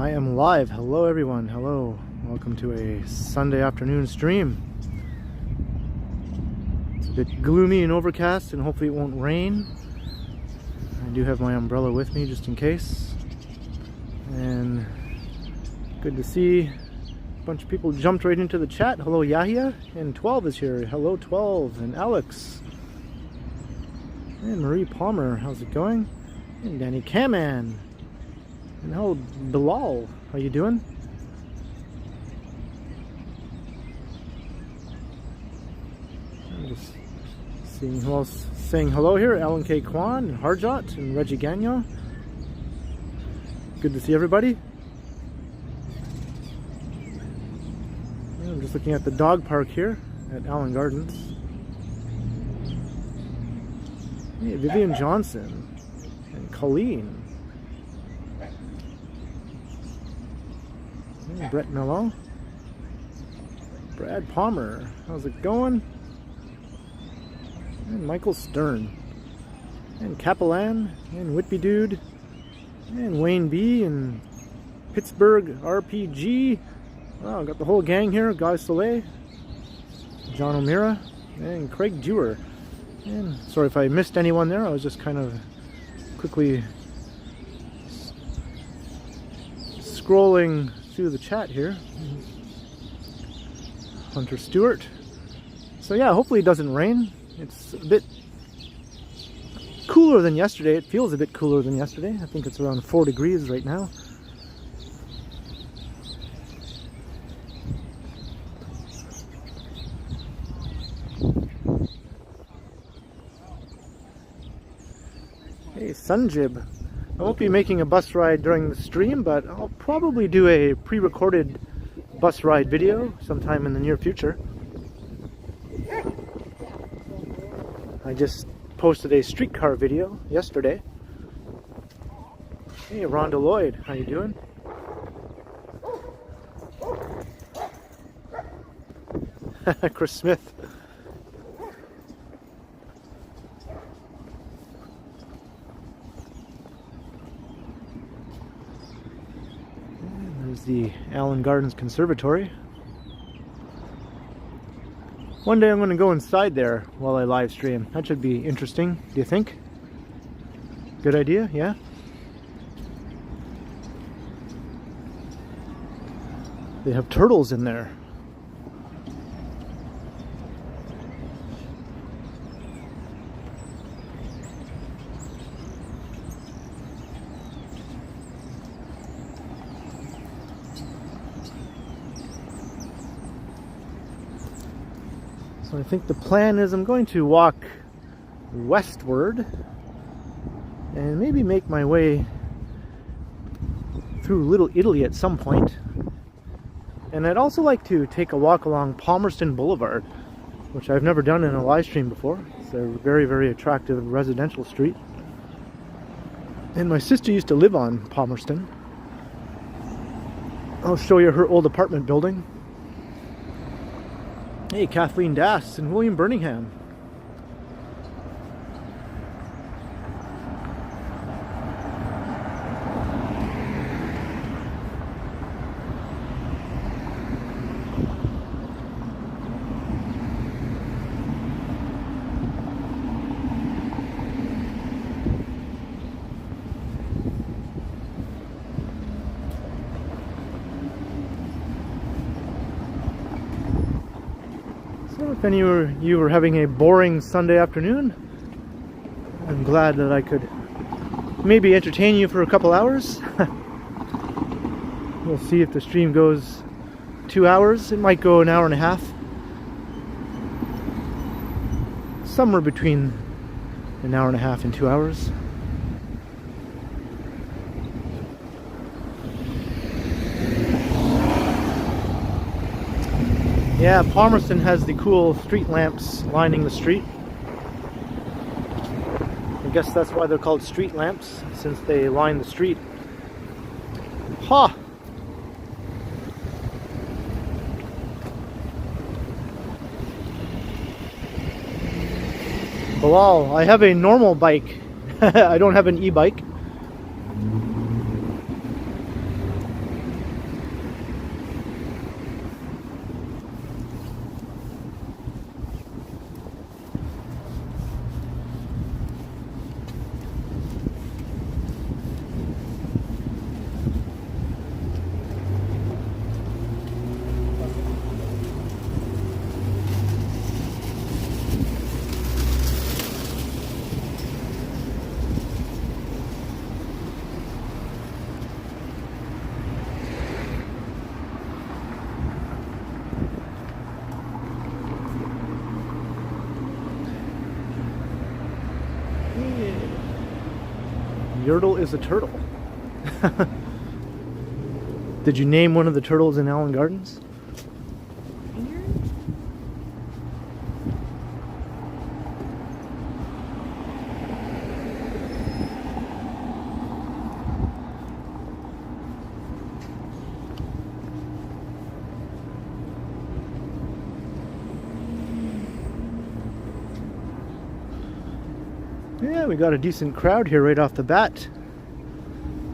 I am live. Hello everyone. Hello. Welcome to a Sunday afternoon stream. It's a bit gloomy and overcast and hopefully it won't rain. I do have my umbrella with me just in case. And good to see a bunch of people jumped right into the chat. Hello Yahya, and 12 is here. Hello 12 and Alex. And Marie Palmer, how's it going? And Danny Kaman. And hello Bilal, how you doing? I'm just seeing who else saying hello here. Alan K. Kwan and Harjot and Reggie Gagnon. Good to see everybody. I'm just looking at the dog park here at Allen Gardens. Hey, Vivian Johnson and Colleen. Hey, Brett Mello. Brad Palmer. How's it going? And Michael Stern. And Capellan. And Whitby Dude. And Wayne B. And Pittsburgh RPG. Wow, got the whole gang here. Guy Soleil. John O'Meara. And Craig Dewar. And sorry if I missed anyone there. I was just kind of quickly scrolling through the chat here. Hunter Stewart. So yeah, hopefully it doesn't rain. It's a bit cooler than yesterday. It feels a bit cooler than yesterday. I think it's around 4 degrees right now. Hey, Sunjib. I won't be making a bus ride during the stream, but I'll probably do a pre-recorded bus ride video sometime in the near future. I just posted a streetcar video yesterday. Hey, Rhonda Lloyd, how you doing? Chris Smith. There's the Allen Gardens Conservatory. One day I'm going to go inside there while I live stream. That should be interesting, do you think? Good idea, yeah? They have turtles in there. So I think the plan is I'm going to walk westward and maybe make my way through Little Italy at some point. And I'd also like to take a walk along Palmerston Boulevard, which I've never done in a live stream before. It's a very, very attractive residential street. And my sister used to live on Palmerston. I'll show you her old apartment building. Hey, Kathleen Dass and William Birmingham. If any of you were having a boring Sunday afternoon, I'm glad that I could maybe entertain you for a couple hours. We'll see if the stream goes 2 hours. It might go an hour and a half. Somewhere between an hour and a half and 2 hours. Yeah, Palmerston has the cool street lamps lining the street. I guess that's why they're called street lamps, since they line the street. Ha! Bilal, I have a normal bike. I don't have an e-bike. Yertle is a turtle. Did you name one of the turtles in Allen Gardens? Yeah, we got a decent crowd here right off the bat.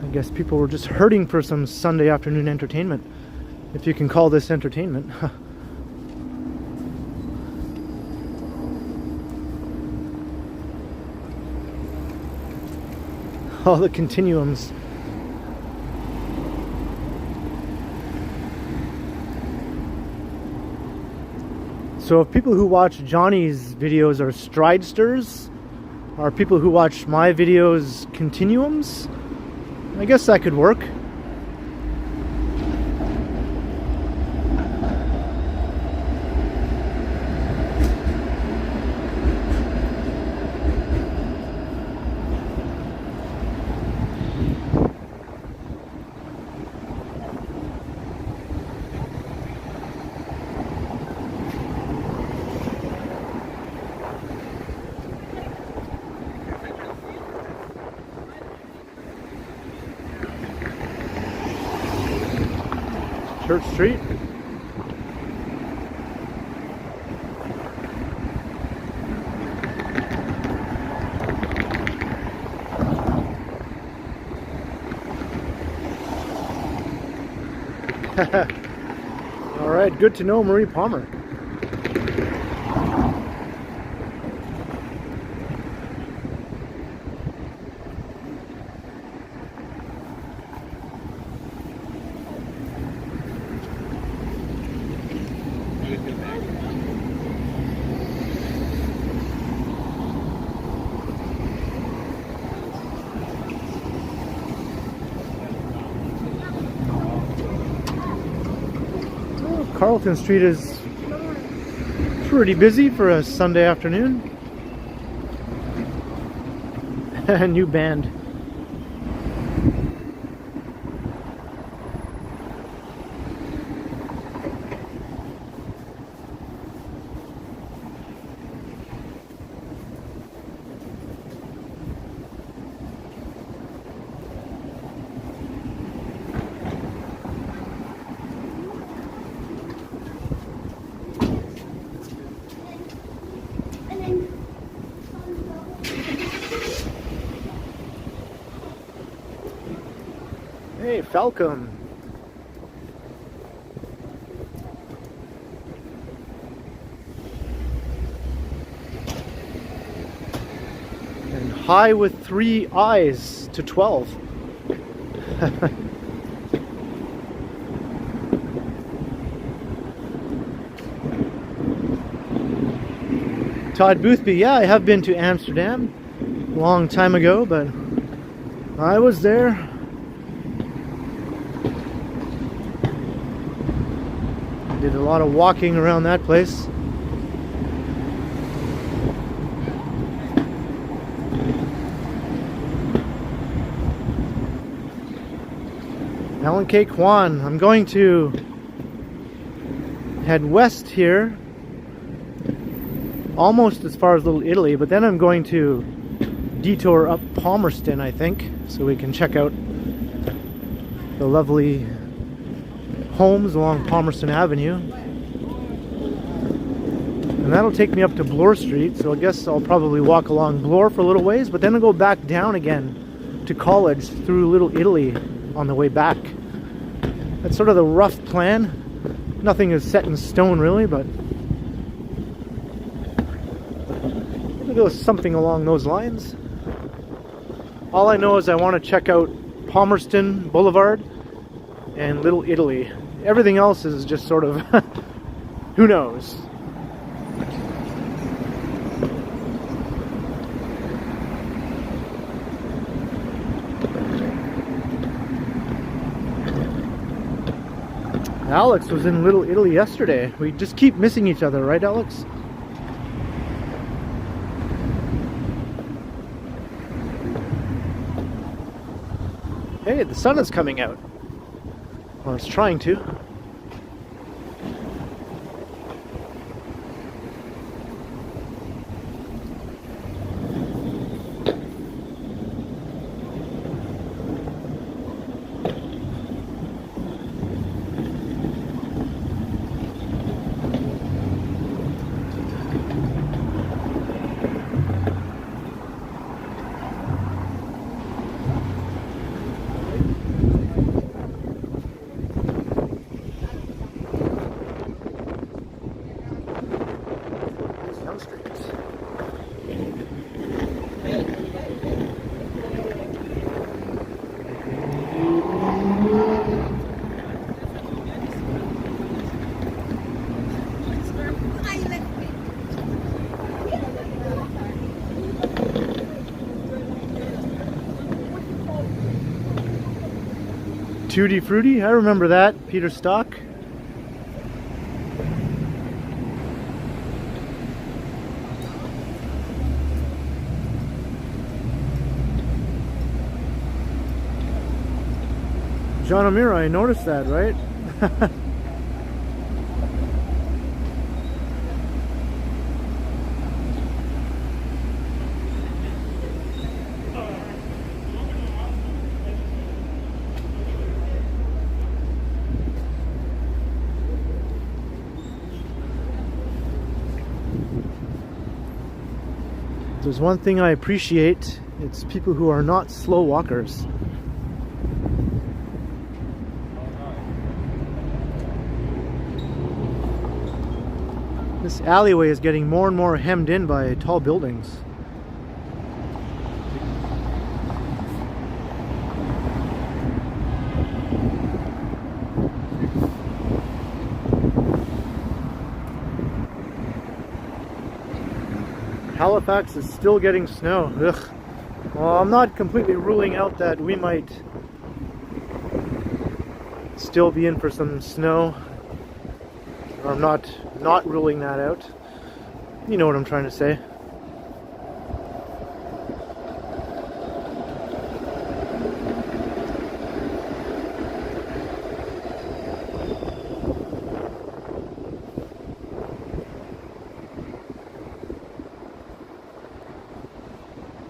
I guess people were just hurting for some Sunday afternoon entertainment, if you can call this entertainment. All the continuums. So if people who watch Johnny's videos are stridesters, are people who watch my videos continuums? I guess that could work. Church Street. All right, good to know Marie Palmer. Carlton Street is pretty busy for a Sunday afternoon. New band. Hey, Falcom. And high with 3 eyes to 12. Todd Boothby, yeah, I have been to Amsterdam a long time ago, but I was there. Did a lot of walking around that place. Alan K. Kwan. I'm going to head west here, almost as far as Little Italy, but then I'm going to detour up Palmerston, I think, so we can check out the lovely homes along Palmerston Avenue. And that'll take me up to Bloor Street, so I guess I'll probably walk along Bloor for a little ways, but then I'll go back down again to College through Little Italy on the way back. That's sort of the rough plan. Nothing is set in stone really, but it'll go something along those lines. All I know is I want to check out Palmerston Boulevard and Little Italy. Everything else is just sort of who knows. Alex was in Little Italy yesterday. We just keep missing each other, right, Alex? Hey, the sun is coming out. Well, it's trying to. Tutti Frutti, I remember that. Peter Stock. John O'Meara, I noticed that, right? There's one thing I appreciate, it's people who are not slow walkers. This alleyway is getting more and more hemmed in by tall buildings. Halifax is still getting snow. Ugh. Well, I'm not completely ruling out that we might still be in for some snow. I'm not ruling that out. You know what I'm trying to say.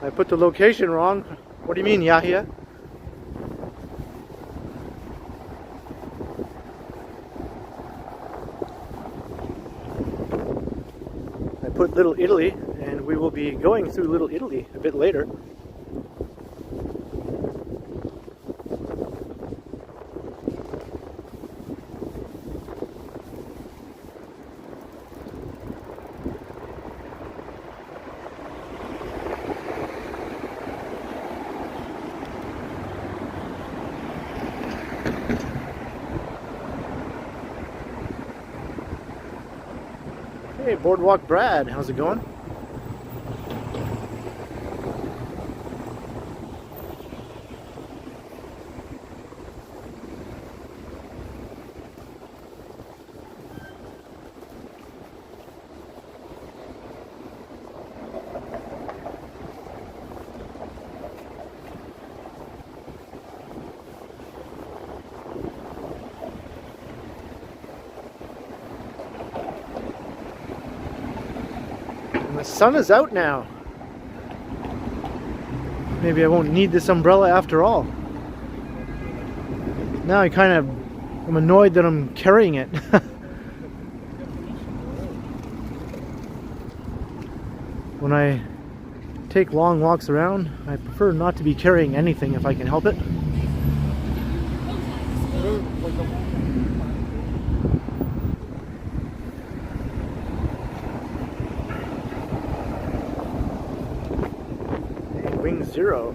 I put the location wrong. What do you mean, Yahya? I put Little Italy, and we will be going through Little Italy a bit later. Hey, Boardwalk Brad, how's it going? The sun is out now. Maybe I won't need this umbrella after all. Now I'm annoyed that I'm carrying it. When I take long walks around, I prefer not to be carrying anything if I can help it. Wing Zero.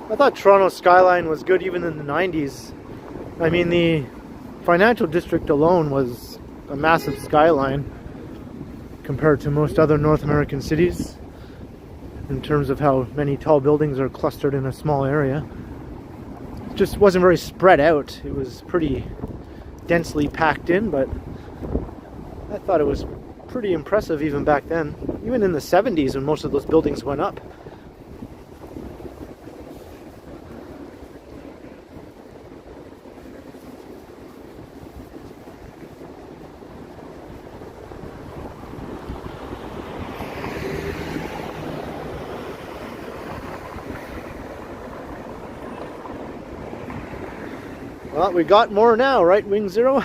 I thought Toronto skyline was good even in the 90s. I mean, the financial district alone was a massive skyline compared to most other North American cities in terms of how many tall buildings are clustered in a small area. Just wasn't very spread out. It was pretty densely packed in, but I thought it was pretty impressive even back then, even in the 70s when most of those buildings went up. Well, we got more now, right, Wing Zero?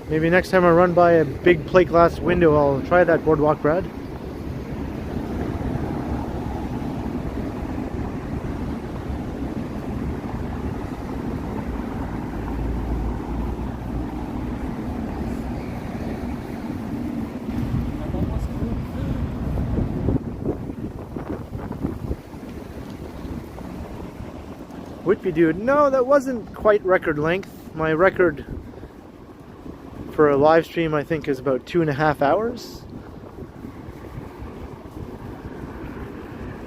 Maybe next time I run by a big plate glass window, I'll try that boardwalk, Brad. Whitby dude, no, that wasn't quite record length. My record for a live stream, I think, is about 2.5 hours.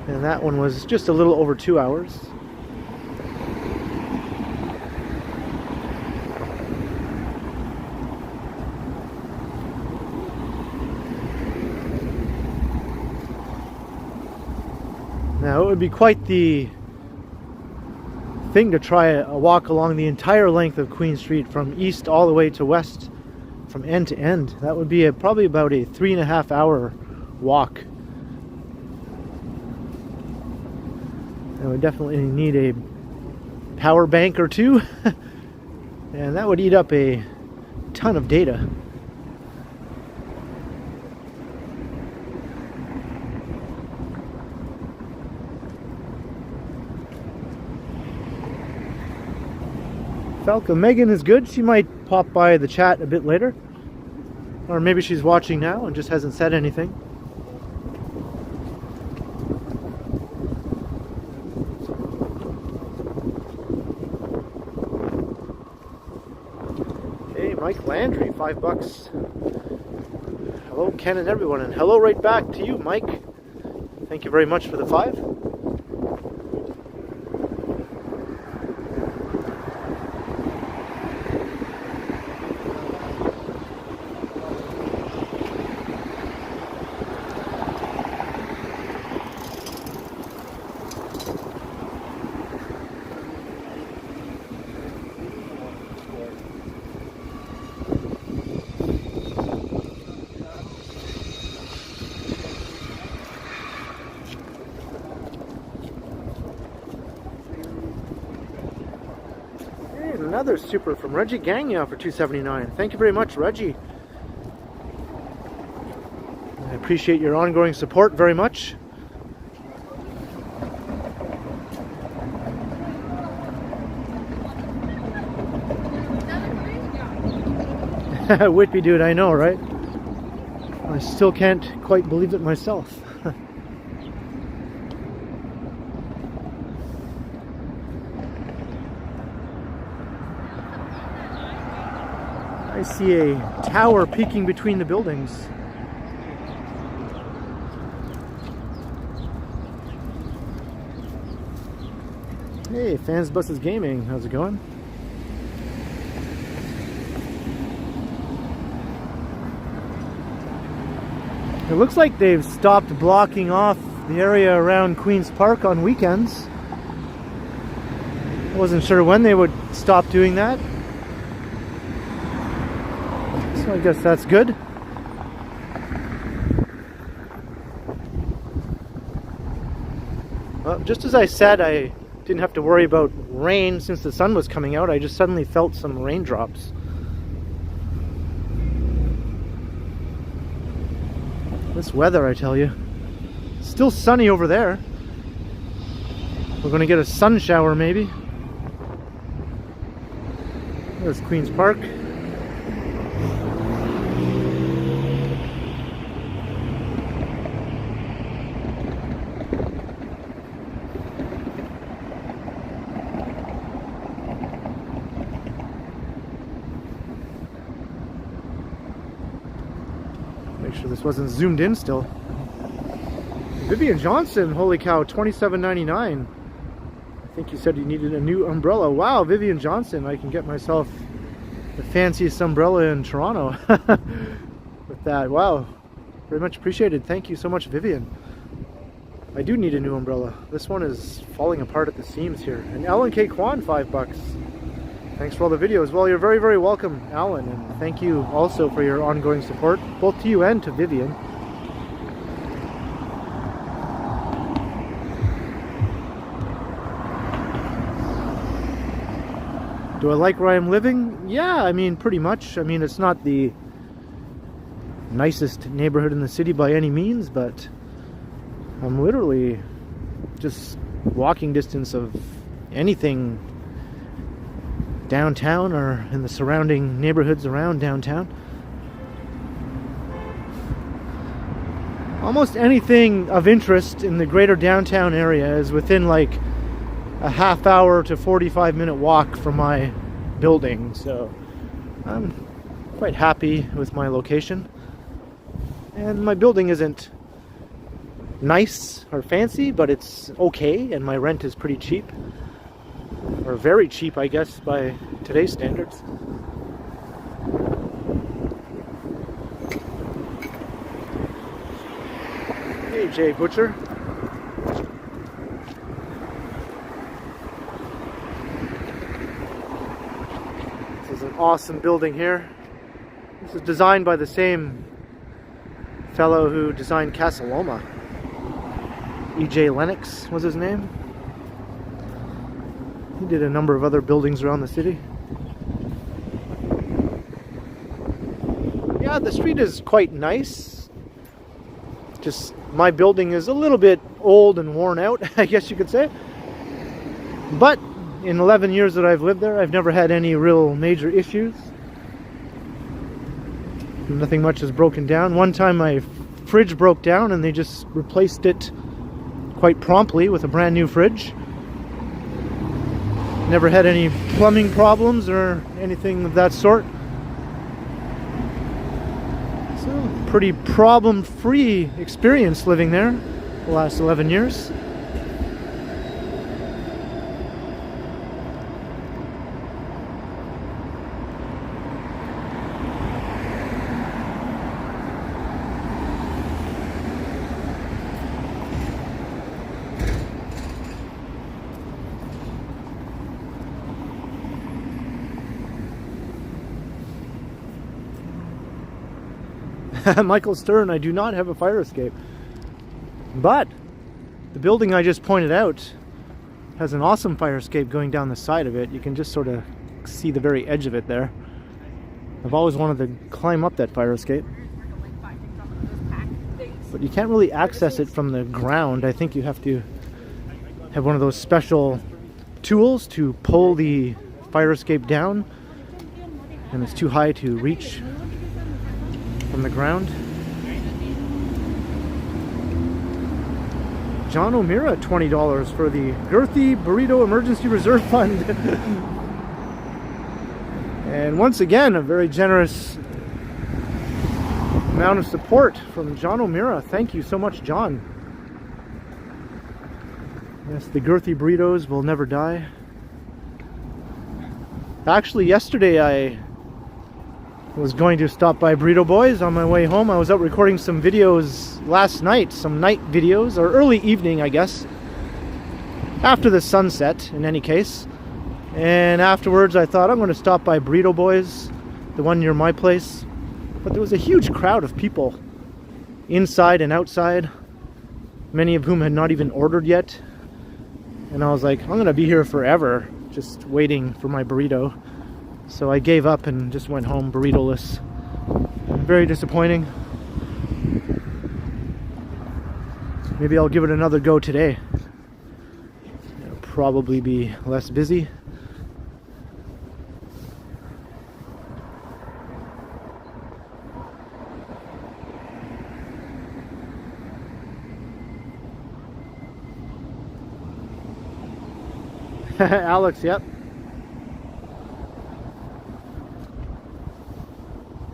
And that one was just a little over 2 hours. Now, it would be quite the thing to try a walk along the entire length of Queen Street from east all the way to west, from end to end. That would be probably about a 3.5 hour walk. I would definitely need a power bank or two, and that would eat up a ton of data. Falca Megan is good. She might pop by the chat a bit later. Or maybe she's watching now and just hasn't said anything. Hey, Mike Landry, $5. Hello, Ken and everyone, and hello right back to you, Mike. Thank you very much for the 5. Another super from Reggie Gagnon for $2.79. Thank you very much, Reggie. I appreciate your ongoing support very much. Whitby dude, I know, right? I still can't quite believe it myself. I see a tower peeking between the buildings. Hey, Fans Buses Gaming, how's it going? It looks like they've stopped blocking off the area around Queen's Park on weekends. I wasn't sure when they would stop doing that. So I guess that's good. Well, just as I said, I didn't have to worry about rain since the sun was coming out. I just suddenly felt some raindrops. This weather, I tell you. Still sunny over there. We're going to get a sun shower maybe. There's Queen's Park. Make sure this wasn't zoomed in still. Vivian Johnson, holy cow, $27.99. I think you said you needed a new umbrella. Wow, Vivian Johnson, I can get myself the fanciest umbrella in Toronto with that. Wow, very much appreciated. Thank you so much, Vivian. I do need a new umbrella. This one is falling apart at the seams here. And Alan K. Kwan, $5. Thanks for all the videos. Well, you're very, very welcome, Alan, and thank you also for your ongoing support, both to you and to Vivian. Do I like where I'm living? Yeah, I mean, pretty much. I mean, it's not the nicest neighborhood in the city by any means, but I'm literally just walking distance of anything downtown or in the surrounding neighborhoods around downtown. Almost anything of interest in the greater downtown area is within like a half hour to 45-minute walk from my building, so I'm quite happy with my location. And my building isn't nice or fancy, but it's okay, and my rent is pretty cheap, or very cheap, I guess, by today's standards. Hey, Jay Butcher. This is an awesome building here. This is designed by the same fellow who designed Casa Loma. E.J. Lennox was his name. He did a number of other buildings around the city. Yeah, the street is quite nice. Just my building is a little bit old and worn out, I guess you could say. But in 11 years that I've lived there, I've never had any real major issues. Nothing much has broken down. One time my fridge broke down and they just replaced it quite promptly with a brand new fridge. Never had any plumbing problems or anything of that sort. So, pretty problem-free experience living there the last 11 years. Michael Stern, I do not have a fire escape. But the building I just pointed out has an awesome fire escape going down the side of it. You can just sort of see the very edge of it there. I've always wanted to climb up that fire escape. But you can't really access it from the ground. I think you have to have one of those special tools to pull the fire escape down. And it's too high to reach from the ground. John O'Meara, $20 for the Girthy Burrito Emergency Reserve Fund. And once again, a very generous amount of support from John O'Meara. Thank you so much, John. Yes, the Girthy Burritos will never die. Actually, yesterday I was going to stop by Burrito Boys on my way home. I was out recording some videos last night, some night videos, or early evening, I guess, after the sunset, in any case. And afterwards I thought I'm going to stop by Burrito Boys, the one near my place. But there was a huge crowd of people inside and outside, many of whom had not even ordered yet. And I was like, I'm going to be here forever, just waiting for my burrito. So I gave up and just went home burrito-less. Very disappointing. Maybe I'll give it another go today. probably be less busy. Alex, yep.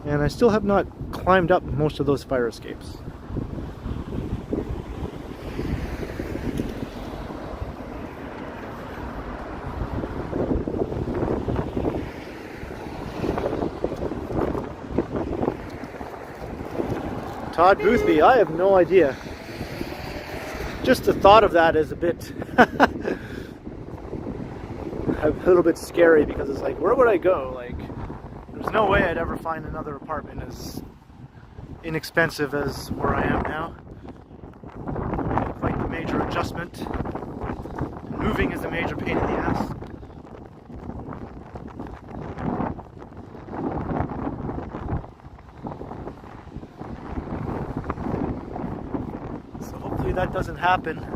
And I still have not climbed up most of those fire escapes. Todd Boothby, I have no idea. Just the thought of that is a bit a little bit scary, because it's like, where would I go? Like, there's no way I'd ever find another apartment as inexpensive as where I am now. Quite the major adjustment. Moving is a major pain in the ass. So hopefully that doesn't happen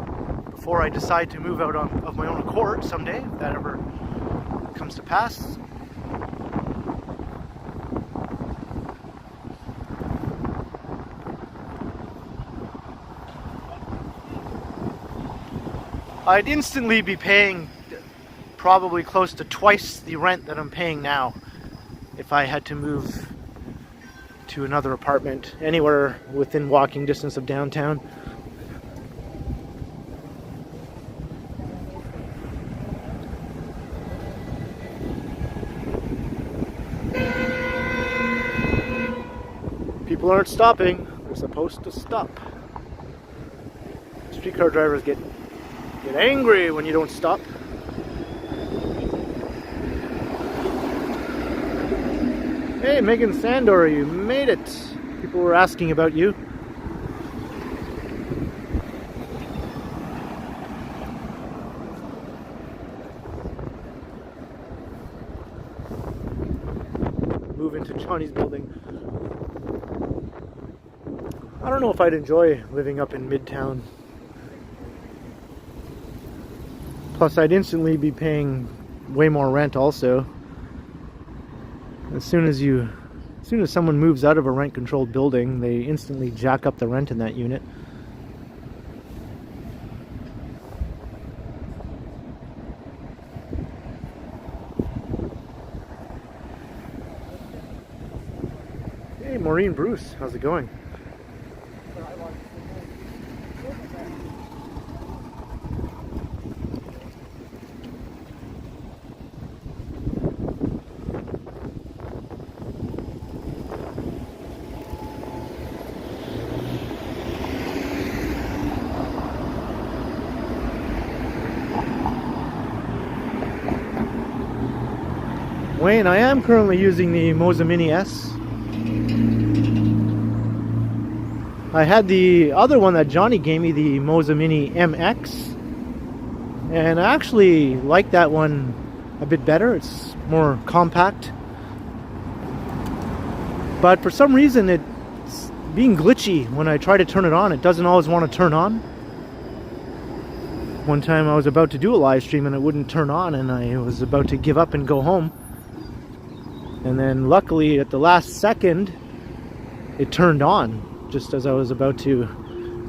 before I decide to move out of my own accord someday, if that ever comes to pass. I'd instantly be paying probably close to twice the rent that I'm paying now if I had to move to another apartment anywhere within walking distance of downtown. People aren't stopping. They're supposed to stop. Streetcar drivers get angry when you don't stop. Hey, Megan Sandor, you made it. People were asking about you. Move into Johnny's building. I don't know if I'd enjoy living up in Midtown. Plus, I'd instantly be paying way more rent also. As soon as someone moves out of a rent-controlled building, they instantly jack up the rent in that unit. Hey, Maureen Bruce, how's it going? Wayne, I am currently using the Moza Mini S. I had the other one that Johnny gave me, the Moza Mini MX, and I actually like that one a bit better. It's more compact, but for some reason it's being glitchy when I try to turn it on. It doesn't always want to turn on. One time I was about to do a live stream and it wouldn't turn on, and I was about to give up and go home. And then luckily at the last second, it turned on just as I was about to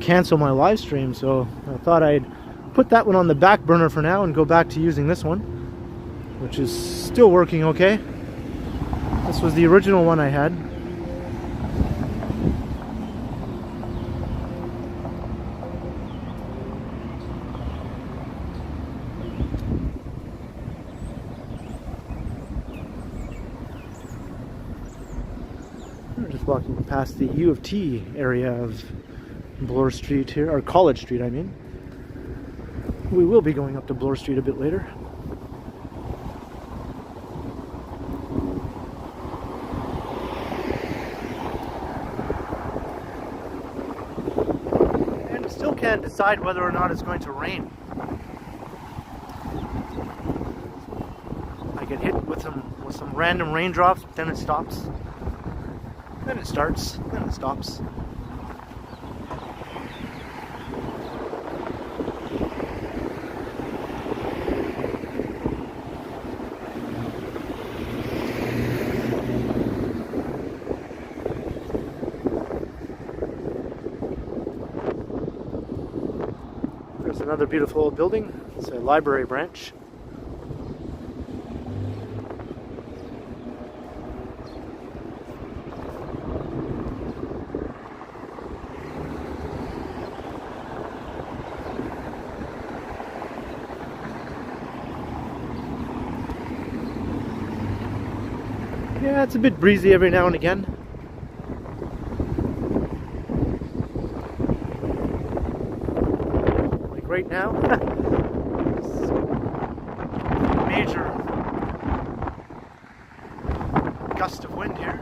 cancel my live stream. So I thought I'd put that one on the back burner for now and go back to using this one, which is still working okay. This was the original one I had. We're just walking past the U of T area of Bloor Street here, or College Street, I mean. We will be going up to Bloor Street a bit later. And still can't decide whether or not it's going to rain. I get hit with some random raindrops, but then it stops. Then it starts, then it stops. another beautiful old building. It's a library branch. Yeah, it's a bit breezy every now and again. Like right now. Major gust of wind here.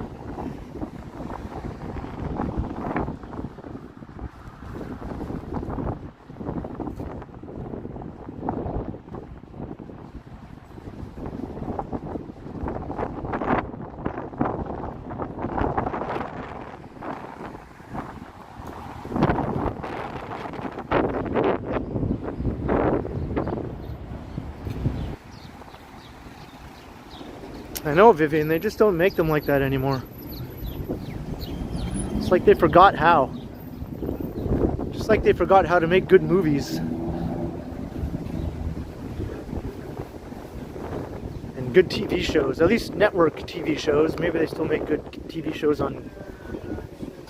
I know, Vivian, they just don't make them like that anymore. It's like they forgot how. Just like they forgot how to make good movies. And good TV shows, at least network TV shows. Maybe they still make good TV shows on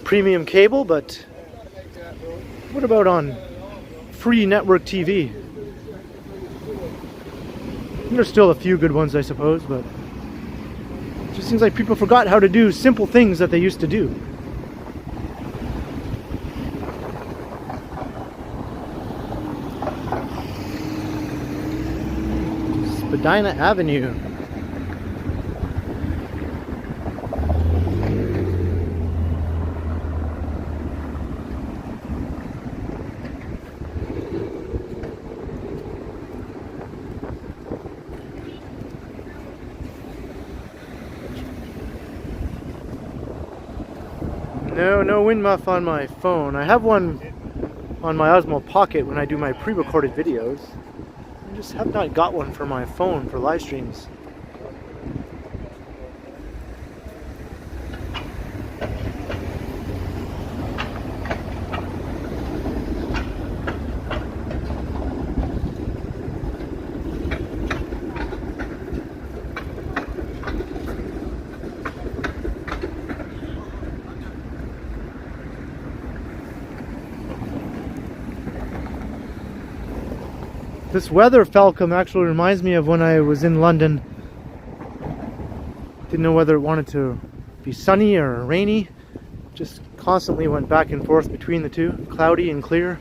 premium cable, but what about on free network TV? There's still a few good ones, I suppose, but it just seems like people forgot how to do simple things that they used to do. Spadina Avenue. No wind muff on my phone. I have one on my Osmo Pocket when I do my pre-recorded videos. I just have not got one for my phone for live streams. This weather falcon actually reminds me of when I was in London. Didn't know whether it wanted to be sunny or rainy. Just constantly went back and forth between the two, cloudy and clear.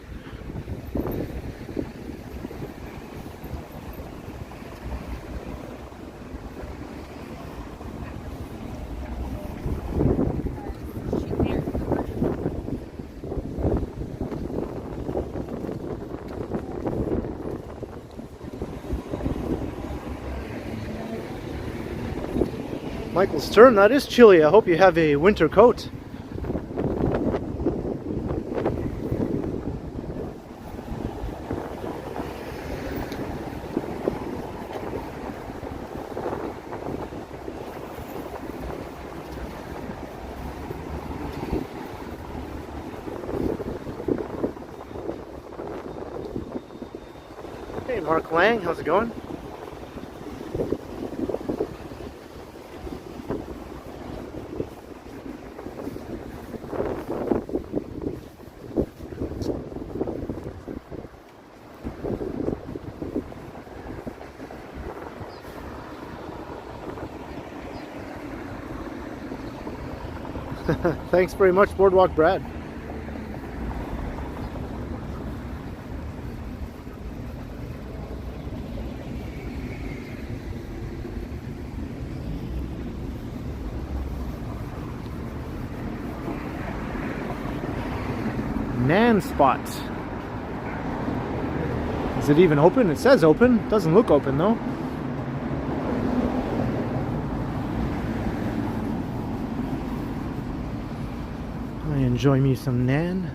Michael Stern, that is chilly. I hope you have a winter coat. Hey, Mark Lang, how's it going? Thanks very much, Boardwalk Brad. Nan Spot. Is it even open? It says open. Doesn't look open though. I enjoy me some Nan.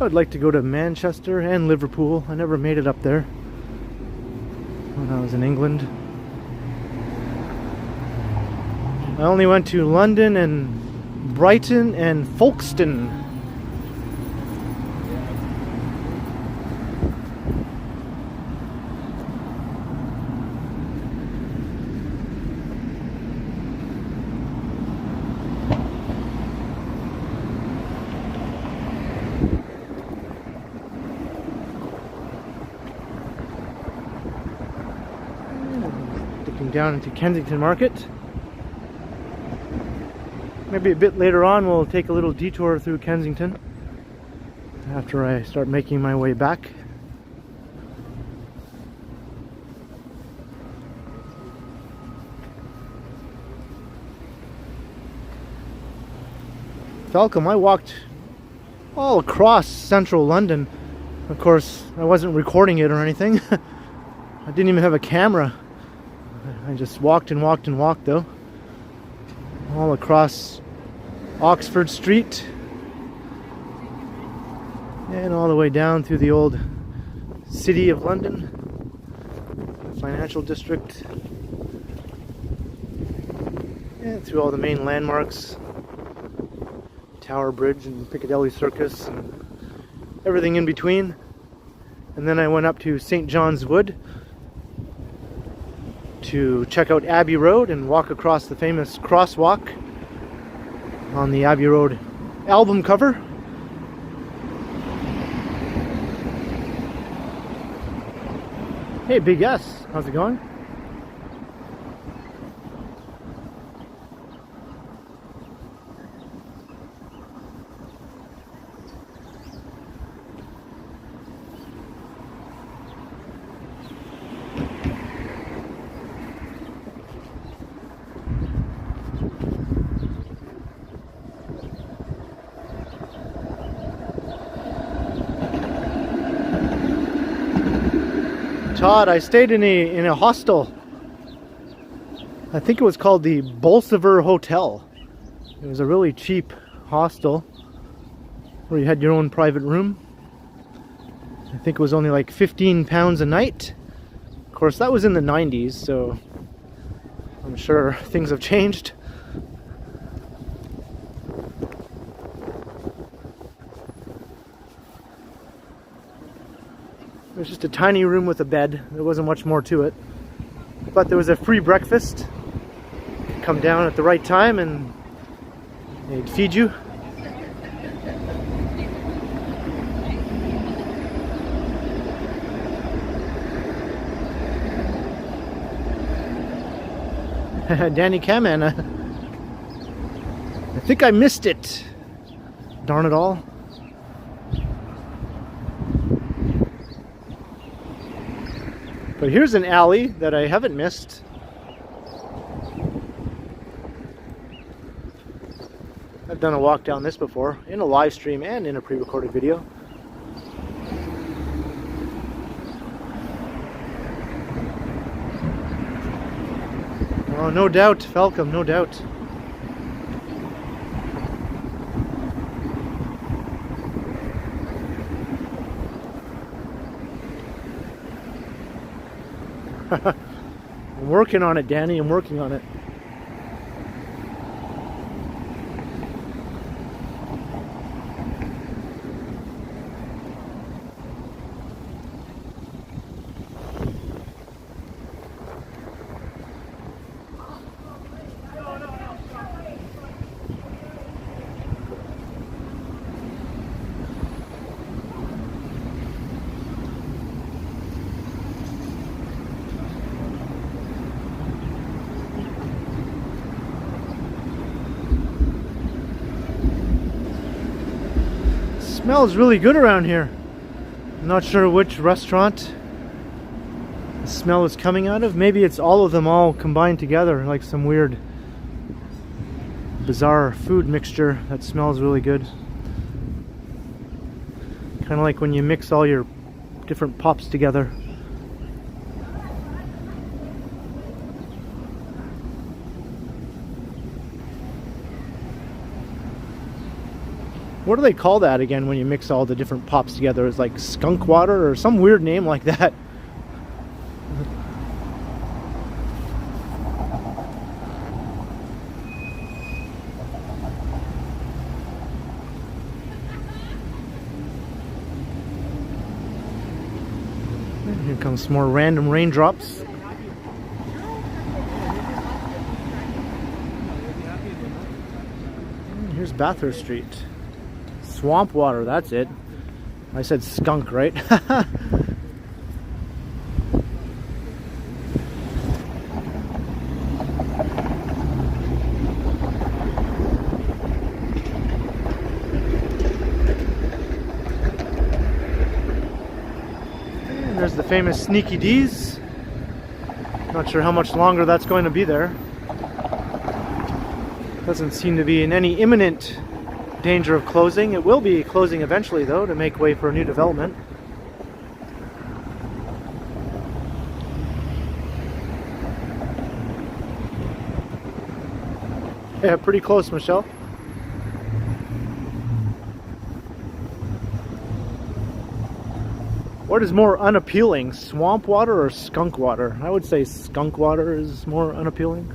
I would like to go to Manchester and Liverpool. I never made it up there when I was in England. I only went to London and Brighton and Folkestone. Dipping down into Kensington Market. Maybe a bit later on we'll take a little detour through Kensington after I start making my way back. Falcom, I walked all across central London. Of course, I wasn't recording it or anything. I didn't even have a camera. I just walked and walked and walked though. All across Oxford Street. And all the way down through the old City of London, financial district. And through all the main landmarks. Tower Bridge and Piccadilly Circus and everything in between. And then I went up to St. John's Wood to check out Abbey Road and walk across the famous crosswalk on the Abbey Road album cover. Hey Big S, how's it going? Todd, I stayed in a hostel. I think it was called the Bolsover Hotel. It was a really cheap hostel where you had your own private room. I think it was only like £15 a night. Of course, that was in the 90s, so I'm sure things have changed. It was just a tiny room with a bed. There wasn't much more to it. But there was a free breakfast. You could come down at the right time and they'd feed you. Danny Kamen, I think I missed it. Darn it all. But here's an alley that I haven't missed. I've done a walk down this before, in a live stream and in a pre-recorded video. Oh, no doubt, Falcom, no doubt. I'm working on it, Danny. I'm working on it. Smells really good around here. I'm not sure which restaurant the smell is coming out of. Maybe it's all of them all combined together, like some weird bizarre food mixture that smells really good. Kind of like when you mix all your different pops together. What do they call that again when you mix all the different pops together? It's like skunk water or some weird name like that. Comes some more random raindrops. And here's Bathurst Street. Swamp water, that's it. I said skunk, right? There's the famous Sneaky D's. Not sure how much longer that's going to be there. Doesn't seem to be in any imminent danger of closing. It will be closing eventually though, to make way for a new development. Yeah, pretty close, Michelle. What is more unappealing, swamp water or skunk water? I would say skunk water is more unappealing.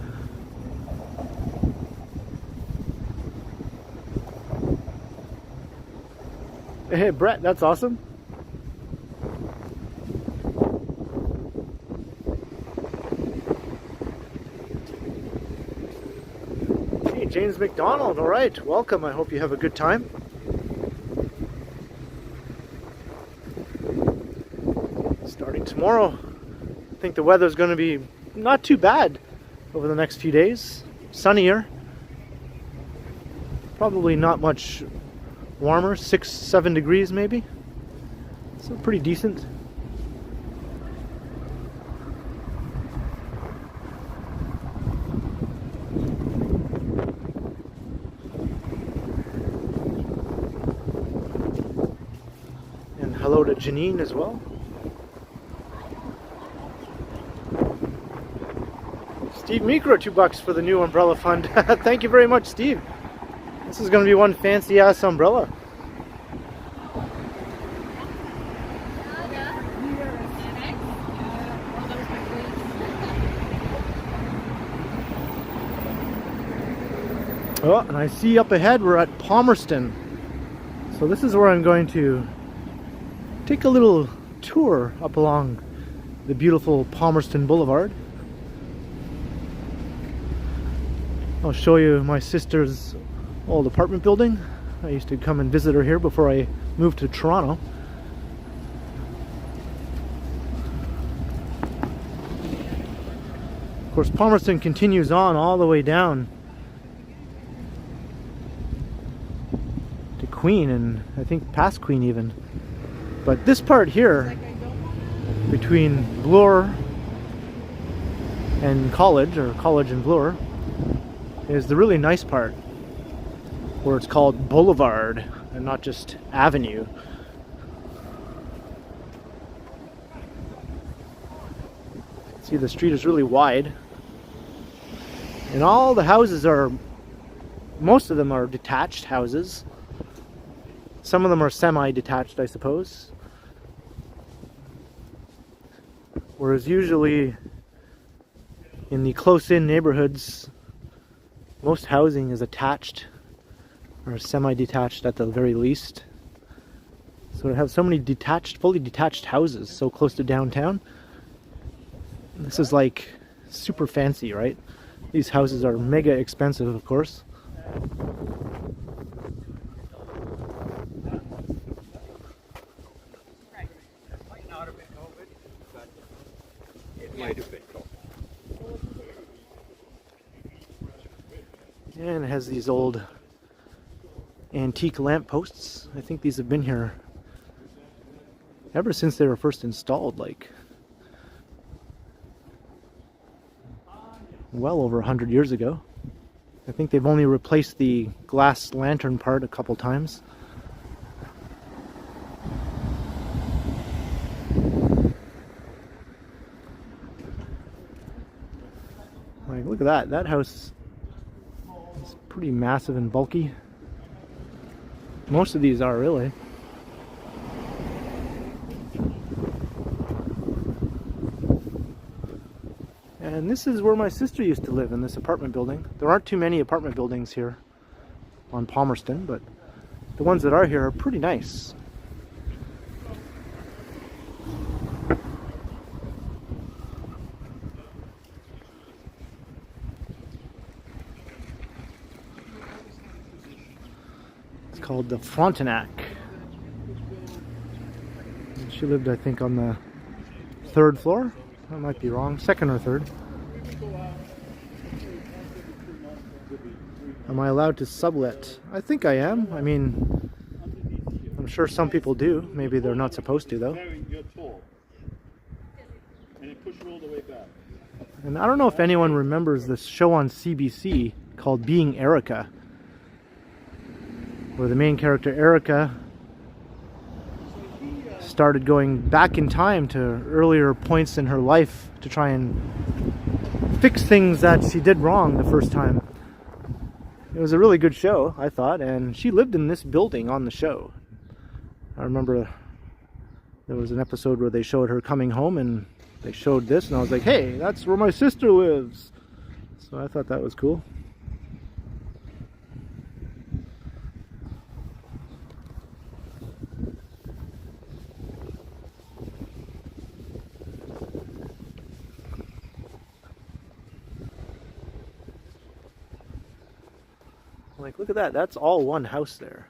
Hey Brett, that's awesome. Hey James McDonald, alright, welcome. I hope you have a good time. Starting tomorrow. I think the weather's going to be not too bad over the next few days. Sunnier. Probably not much warmer, 6-7 degrees maybe. So pretty decent. And hello to Janine as well. Steve Micro, $2 for the new umbrella fund. Thank you very much, Steve. This is going to be one fancy ass umbrella. Oh, and I see up ahead we're at Palmerston. So this is where I'm going to take a little tour up along the beautiful Palmerston Boulevard. I'll show you my sister's old apartment building. I used to come and visit her here before I moved to Toronto. Of course, Palmerston continues on all the way down to Queen, and I think past Queen even. But this part here, between Bloor and College, or College and Bloor, is the really nice part, where it's called Boulevard and not just Avenue. See, the street is really wide, and all the houses are, most of them are detached houses. Some of them are semi-detached, I suppose. Whereas usually in the close-in neighborhoods, most housing is attached or semi-detached at the very least. So to have so many detached, fully detached houses so close to downtown, this is like super fancy, right? These houses are mega expensive, of course. And it has these old antique lampposts. I think these have been here ever since they were first installed, like well over 100 years ago. I think they've only replaced the glass lantern part a couple times. Like, look at that. That house is pretty massive and bulky. Most of these are, really. And this is where my sister used to live, in this apartment building. There aren't too many apartment buildings here on Palmerston, but the ones that are here are pretty nice. called the Frontenac. She lived, I think, on the 3rd floor. I might be wrong, 2nd or 3rd. Am I allowed to sublet? I think I am. I mean, I'm sure some people do. Maybe they're not supposed to, though. And I don't know if anyone remembers this show on CBC called Being Erica, where the main character Erica started going back in time to earlier points in her life to try and fix things that she did wrong the first time. It was a really good show, I thought, and she lived in this building on the show. I remember there was an episode where they showed her coming home and they showed this, and I was like, hey, that's where my sister lives. So I thought that was cool. Like, look at that. That's all one house there.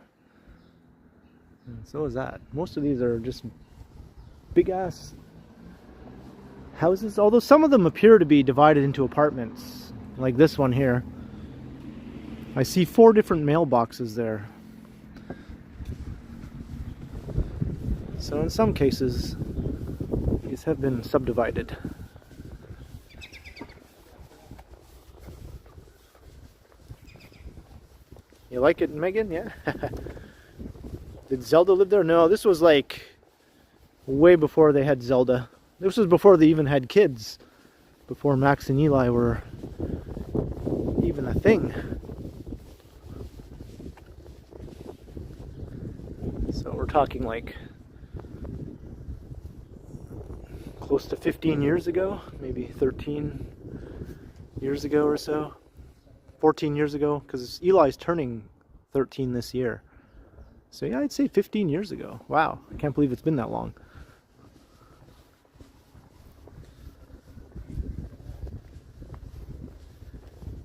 And so is that. Most of these are just big ass houses, although some of them appear to be divided into apartments, like this one here. I see 4 different mailboxes there. So in some cases, these have been subdivided. You like it, Megan? Yeah? Did Zelda live there? No, this was like way before they had Zelda. This was before they even had kids. Before Max and Eli were even a thing. So we're talking like close to 15 years ago, maybe 13 years ago or so. 14 years ago, because Eli's turning 13 this year. So yeah, I'd say 15 years ago. Wow, I can't believe it's been that long.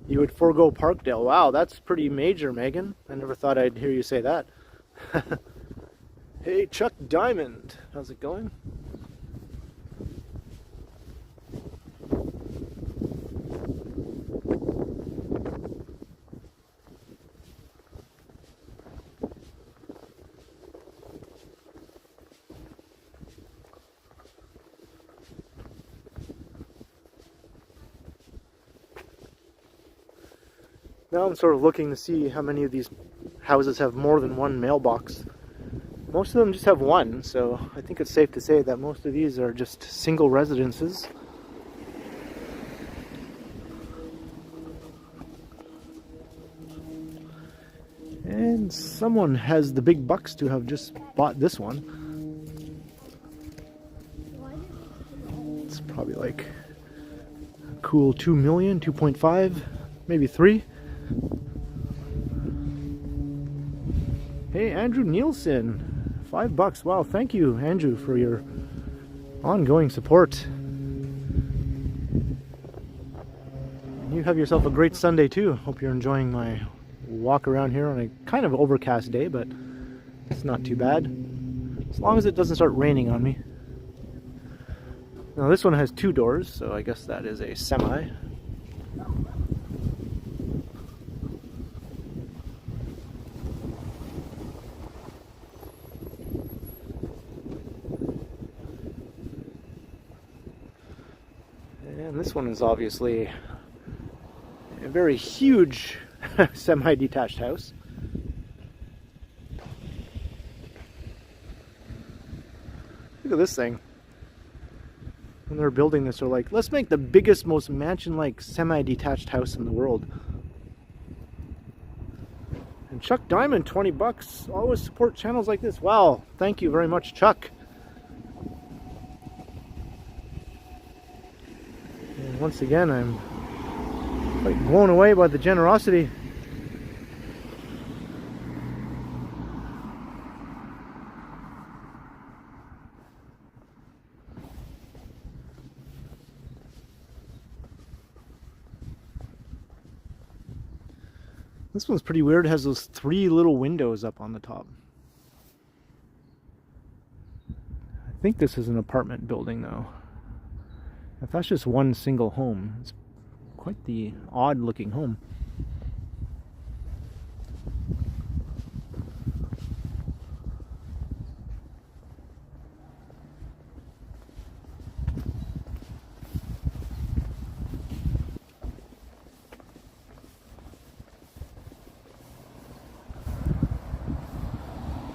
You would forego Parkdale. Wow, that's pretty major, Megan. I never thought I'd hear you say that. Hey, Chuck Diamond. How's it going? Now I'm sort of looking to see how many of these houses have more than one mailbox. Most of them just have one, so I think it's safe to say that most of these are just single residences. And someone has the big bucks to have just bought this one. It's probably like a cool 2 million, 2.5, maybe 3. Hey, Andrew Nielsen, $5. Wow, thank you, Andrew, for your ongoing support. You have yourself a great Sunday too. Hope you're enjoying my walk around here on a kind of overcast day, but it's not too bad, as long as it doesn't start raining on me. Now this one has 2 doors, so I guess that is a semi. And this one is obviously a very huge semi-detached house. Look at this thing. When they're building this, they're like, let's make the biggest, most mansion-like semi-detached house in the world. And Chuck Diamond, $20. Always support channels like this. Wow, thank you very much, Chuck. And once again, I'm quite blown away by the generosity. This one's pretty weird. It has those 3 little windows up on the top. I think this is an apartment building though. If that's just one single home, it's quite the odd looking home.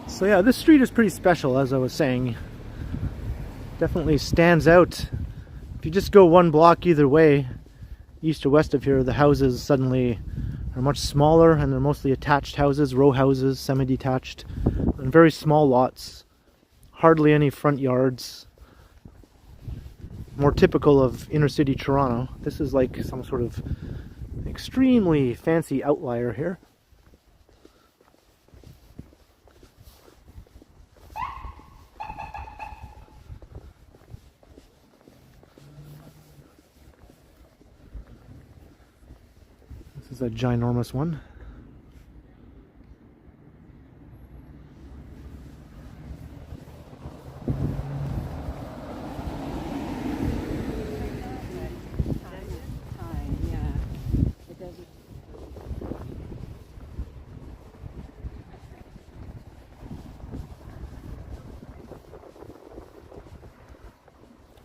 So yeah, this street is pretty special, as I was saying. Definitely stands out. If you just go 1 block either way, east or west of here, the houses suddenly are much smaller, and they're mostly attached houses, row houses, semi-detached, and very small lots. Hardly any front yards. More typical of inner city Toronto. This is like some sort of extremely fancy outlier here. This is a ginormous one.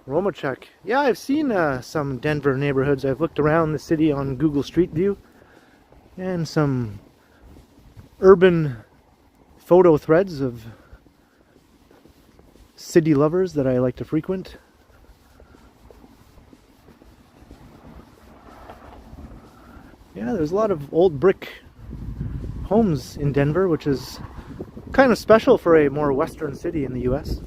Romachek. Yeah, I've seen some Denver neighborhoods. I've looked around the city on Google Street View, and some urban photo threads of city lovers that I like to frequent. Yeah, there's a lot of old brick homes in Denver, which is kind of special for a more western city in the US.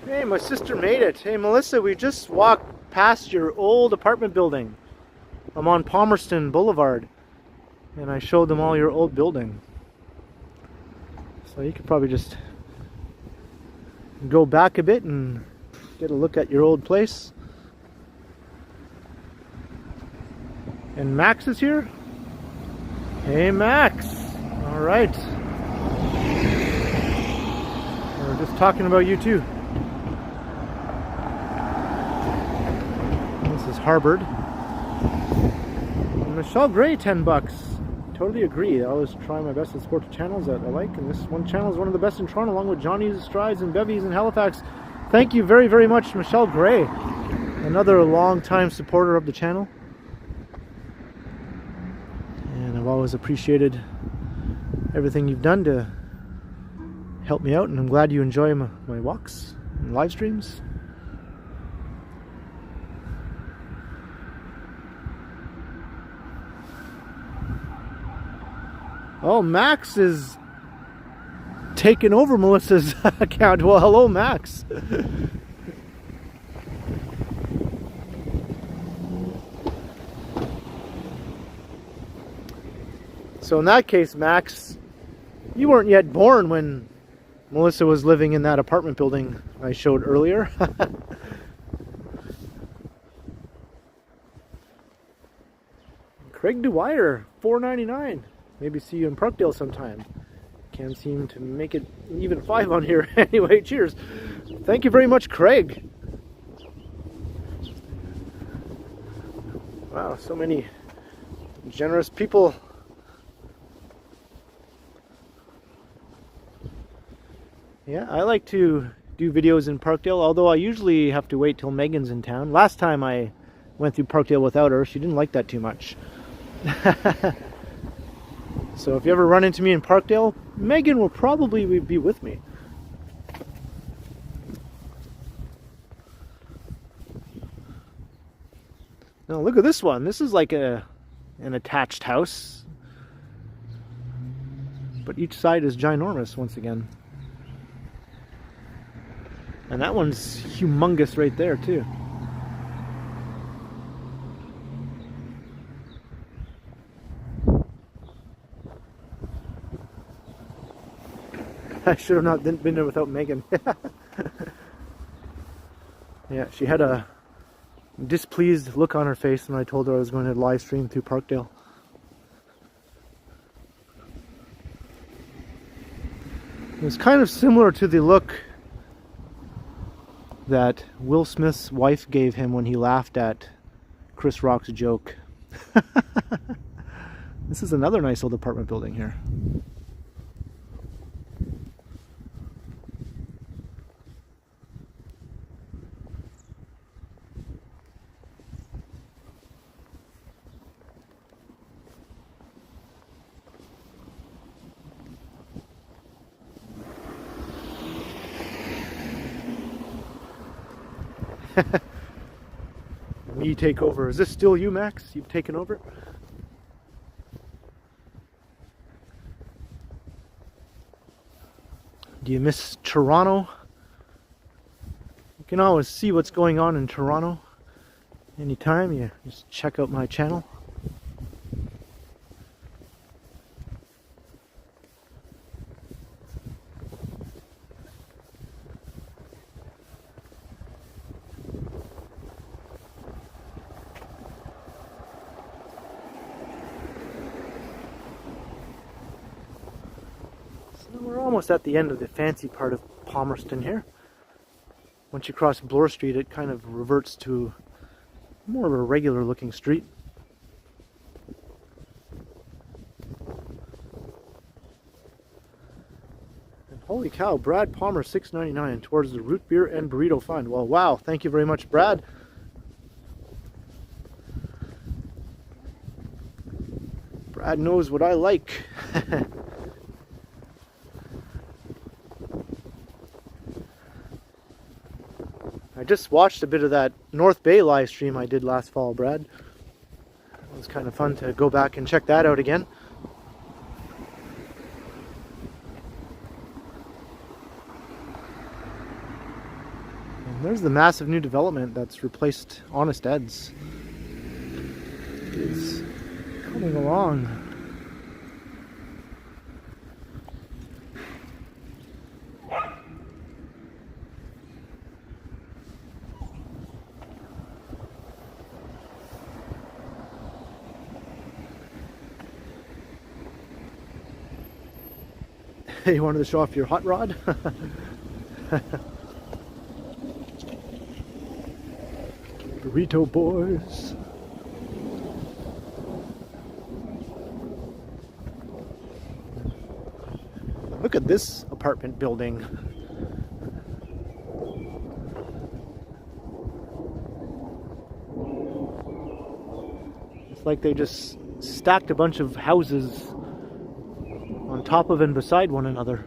Hey, my sister made it. Hey, Melissa, we just walked past your old apartment building. I'm on Palmerston Boulevard, and I showed them all your old building. So you could probably just go back a bit and get a look at your old place. And Max is here. Hey, Max. All right. We're just talking about you too. This is Harvard. And Michelle Gray, $10. Totally agree. I always try my best to support the channels that I like, and this one channel is one of the best in Toronto, along with Johnny's, Strides, and Bevies in Halifax. Thank you very, very much, Michelle Gray. Another long-time supporter of the channel. And I've always appreciated everything you've done to help me out, and I'm glad you enjoy my walks and live streams. Oh, Max is taking over Melissa's account. Well, hello, Max. So in that case, Max, you weren't yet born when Melissa was living in that apartment building I showed earlier. Craig Dwyer, $4.99. Maybe see you in Parkdale sometime. Can't seem to make it even 5 on here. Anyway, cheers. Thank you very much, Craig. Wow, so many generous people. Yeah, I like to do videos in Parkdale, although I usually have to wait till Megan's in town. Last time I went through Parkdale without her, she didn't like that too much. So if you ever run into me in Parkdale, Megan will probably be with me. Now look at this one. This is like an attached house, but each side is ginormous once again. And that one's humongous right there too. I should have not been there without Megan. Yeah, she had a displeased look on her face when I told her I was going to live stream through Parkdale. It was kind of similar to the look that Will Smith's wife gave him when he laughed at Chris Rock's joke. This is another nice old apartment building here. Me take over. Is this still you, Max? You've taken over? Do you miss Toronto? You can always see what's going on in Toronto anytime you just check out my channel. We're almost at the end of the fancy part of Palmerston here. Once you cross Bloor Street, it kind of reverts to more of a regular looking street. And holy cow, Brad Palmer $6.99 towards the root beer and burrito fund. Well, wow, thank you very much, Brad. Brad knows what I like. I just watched a bit of that North Bay live stream I did last fall, Brad. It was kind of fun to go back and check that out again. And there's the massive new development that's replaced Honest Ed's. It's coming along. You wanted to show off your hot rod? Burrito boys. Look at this apartment building. It's like they just stacked a bunch of houses on top of and beside one another.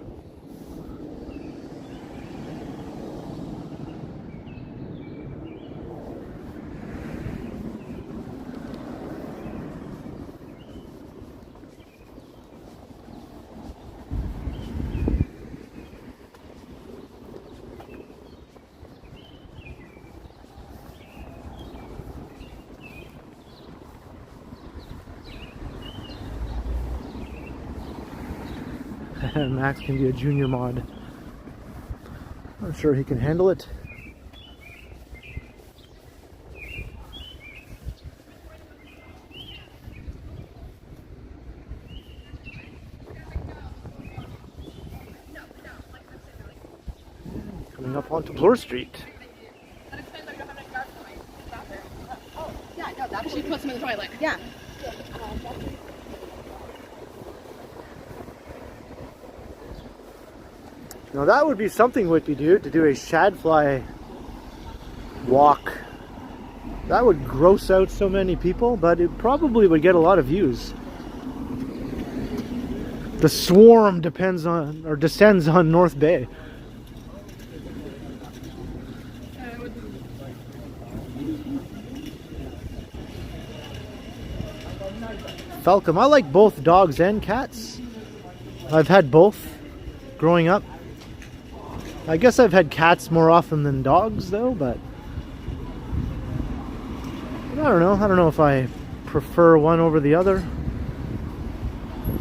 Max can be a junior mod. I'm sure he can handle it. Coming up onto Bloor Street. Oh, yeah, no, that she puts them in the toilet. Yeah. Now that would be something Whitby dude, to do a shadfly walk. That would gross out so many people, but it probably would get a lot of views. The swarm depends on, or descends on North Bay. Falcom, I like both dogs and cats. I've had both growing up. I guess I've had cats more often than dogs though, but I don't know. I don't know if I prefer one over the other.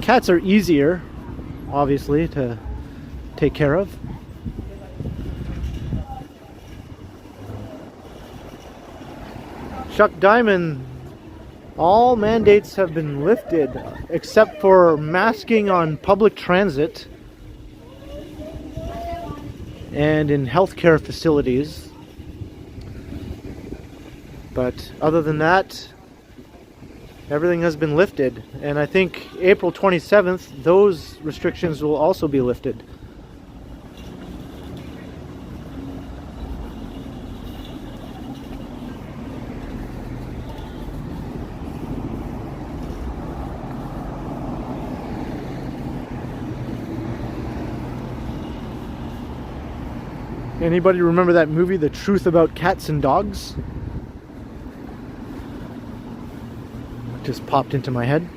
Cats are easier, obviously, to take care of. Chuck Diamond, all mandates have been lifted except for masking on public transit and in healthcare facilities. But other than that, everything has been lifted. And I think April 27th, those restrictions will also be lifted. Anybody remember that movie, The Truth About Cats and Dogs? Just popped into my head.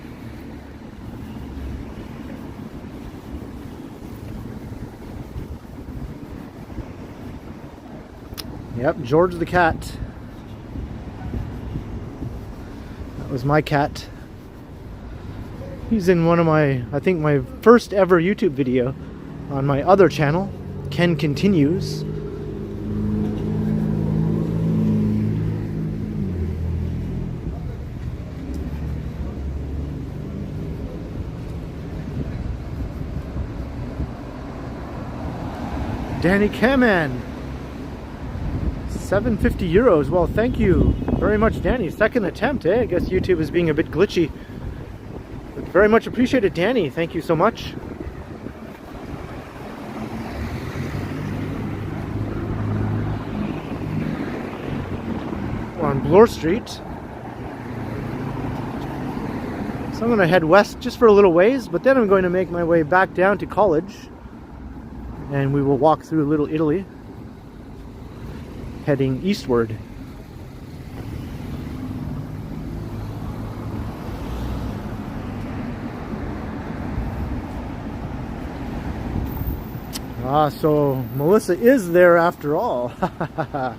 Yep, George the cat. That was my cat. He's in one of my, I think my first ever YouTube video on my other channel, Ken Continues. Danny Kaman, 750 euros. Well, thank you very much, Danny. Second attempt, eh? I guess YouTube is being a bit glitchy. But very much appreciated, Danny. Thank you so much. We're on Bloor Street. So I'm going to head west just for a little ways, but then I'm going to make my way back down to college. And we will walk through Little Italy, heading eastward. Ah, so Melissa is there after all. How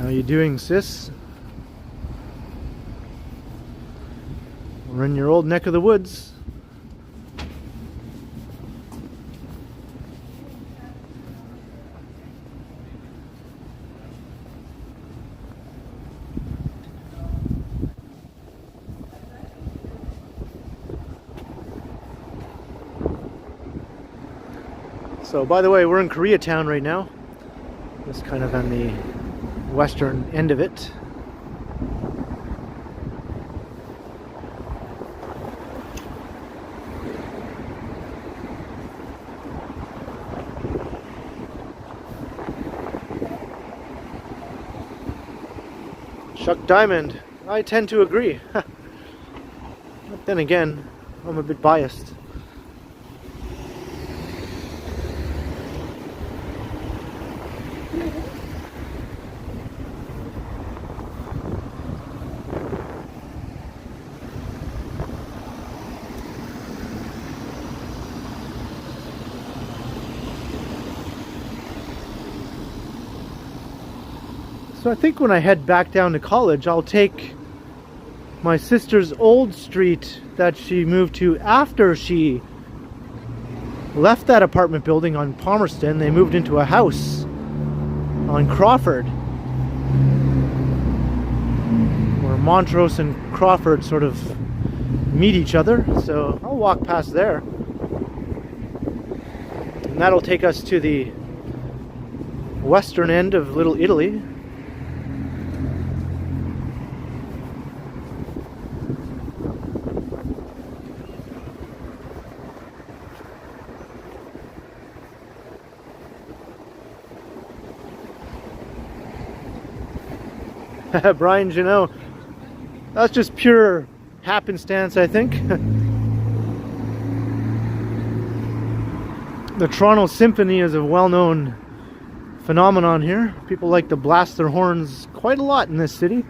you doing, sis? We're in your old neck of the woods. So, by the way, we're in Koreatown right now. Just kind of on the western end of it. Chuck Diamond, I tend to agree. But then again, I'm a bit biased. So I think when I head back down to college, I'll take my sister's old street that she moved to after she left that apartment building on Palmerston. They moved into a house on Crawford, where Montrose and Crawford sort of meet each other. So I'll walk past there. And that'll take us to the western end of Little Italy. Brian Janot, that's just pure happenstance, I think. The Toronto Symphony is a well-known phenomenon here. People like to blast their horns quite a lot in this city.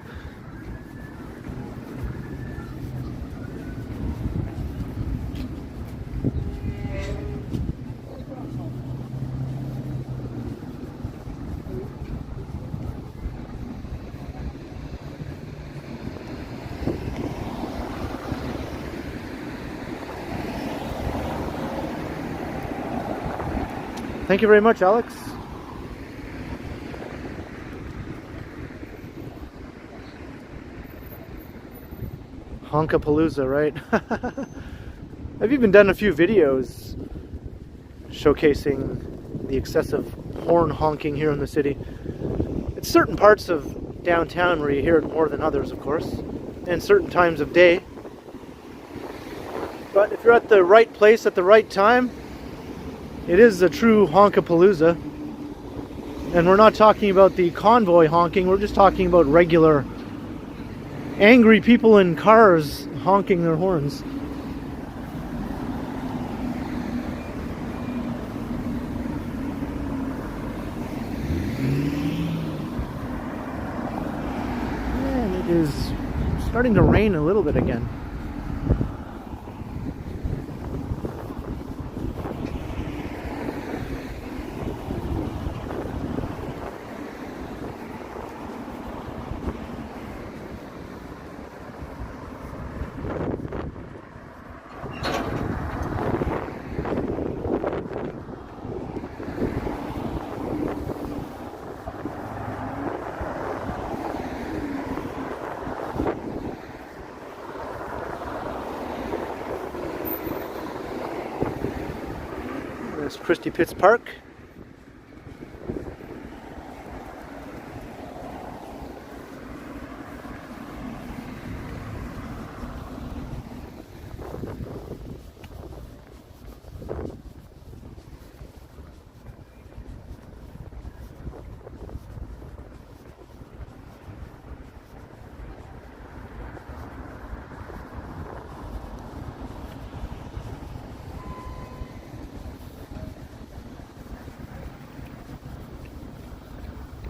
Thank you very much, Alex. Honkapalooza, right? I've even done a few videos showcasing the excessive horn honking here in the city. It's certain parts of downtown where you hear it more than others, of course, and certain times of day. But if you're at the right place at the right time, it is a true honkapalooza. And we're not talking about the convoy honking, we're just talking about regular angry people in cars honking their horns. And it is starting to rain a little bit again. Christie Pitts Park.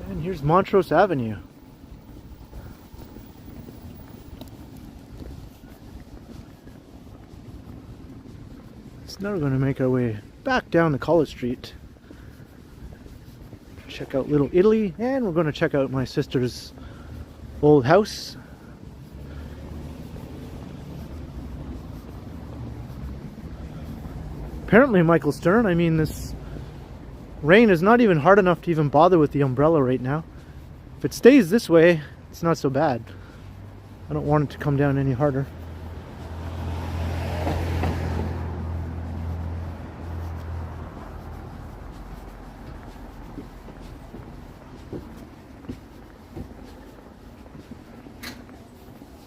And here's Montrose Avenue. So now we're going to make our way back down to College Street. Check out Little Italy, and we're going to check out my sister's old house. Apparently, Michael Stern, I mean, this rain is not even hard enough to even bother with the umbrella right now. If it stays this way, it's not so bad. I don't want it to come down any harder.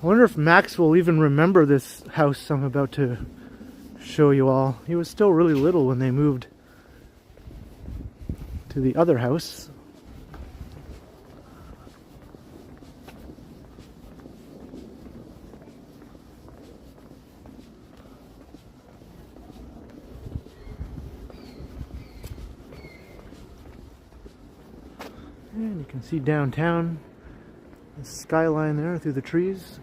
I wonder if Max will even remember this house I'm about to show you all. He was still really little when they moved to the other house. And you can see downtown, the skyline there through the trees.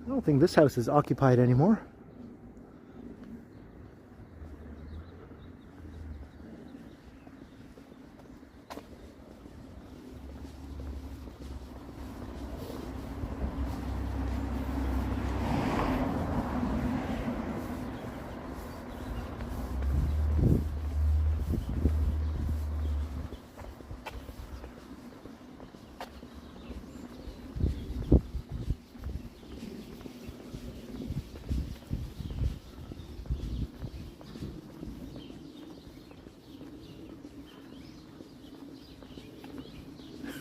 I don't think this house is occupied anymore.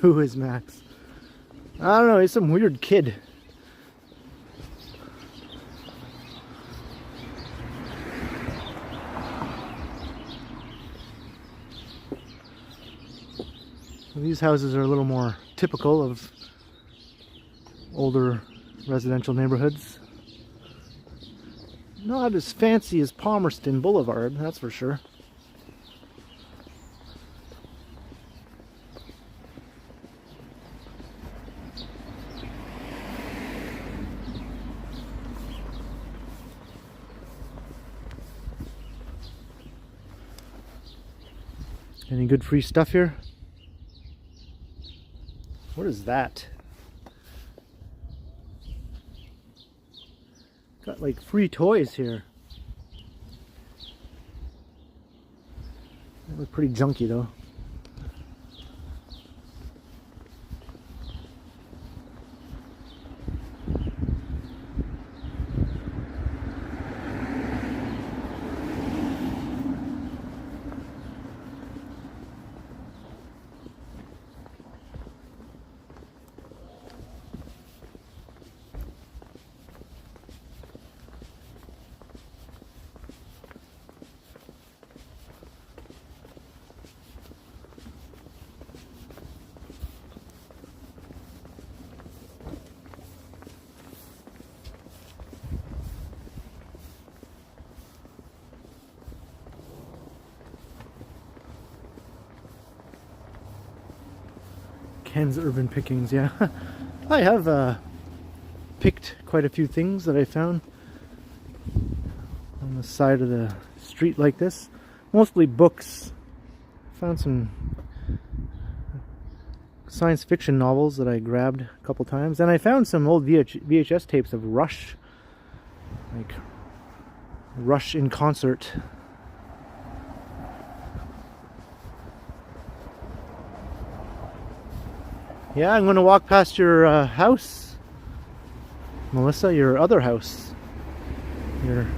Who is Max? I don't know, he's some weird kid. These houses are a little more typical of older residential neighborhoods. Not as fancy as Palmerston Boulevard, that's for sure. Any good free stuff here? What is that? Got like free toys here. They look pretty junky though. Ken's Urban Pickings, yeah. I have picked quite a few things that I found on the side of the street like this. Mostly books. Found some science fiction novels that I grabbed a couple times. And I found some old VHS tapes of Rush. Like Rush in concert. Yeah, I'm going to walk past your house, Melissa, your other house. Your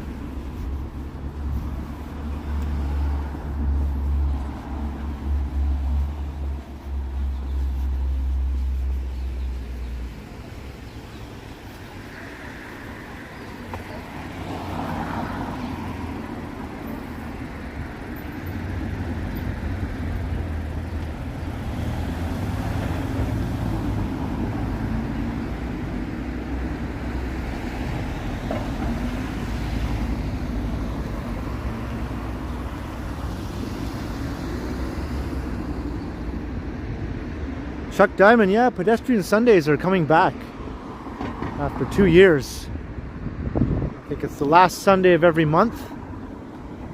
Chuck Diamond, yeah, pedestrian Sundays are coming back after 2 years. I think it's the last Sunday of every month,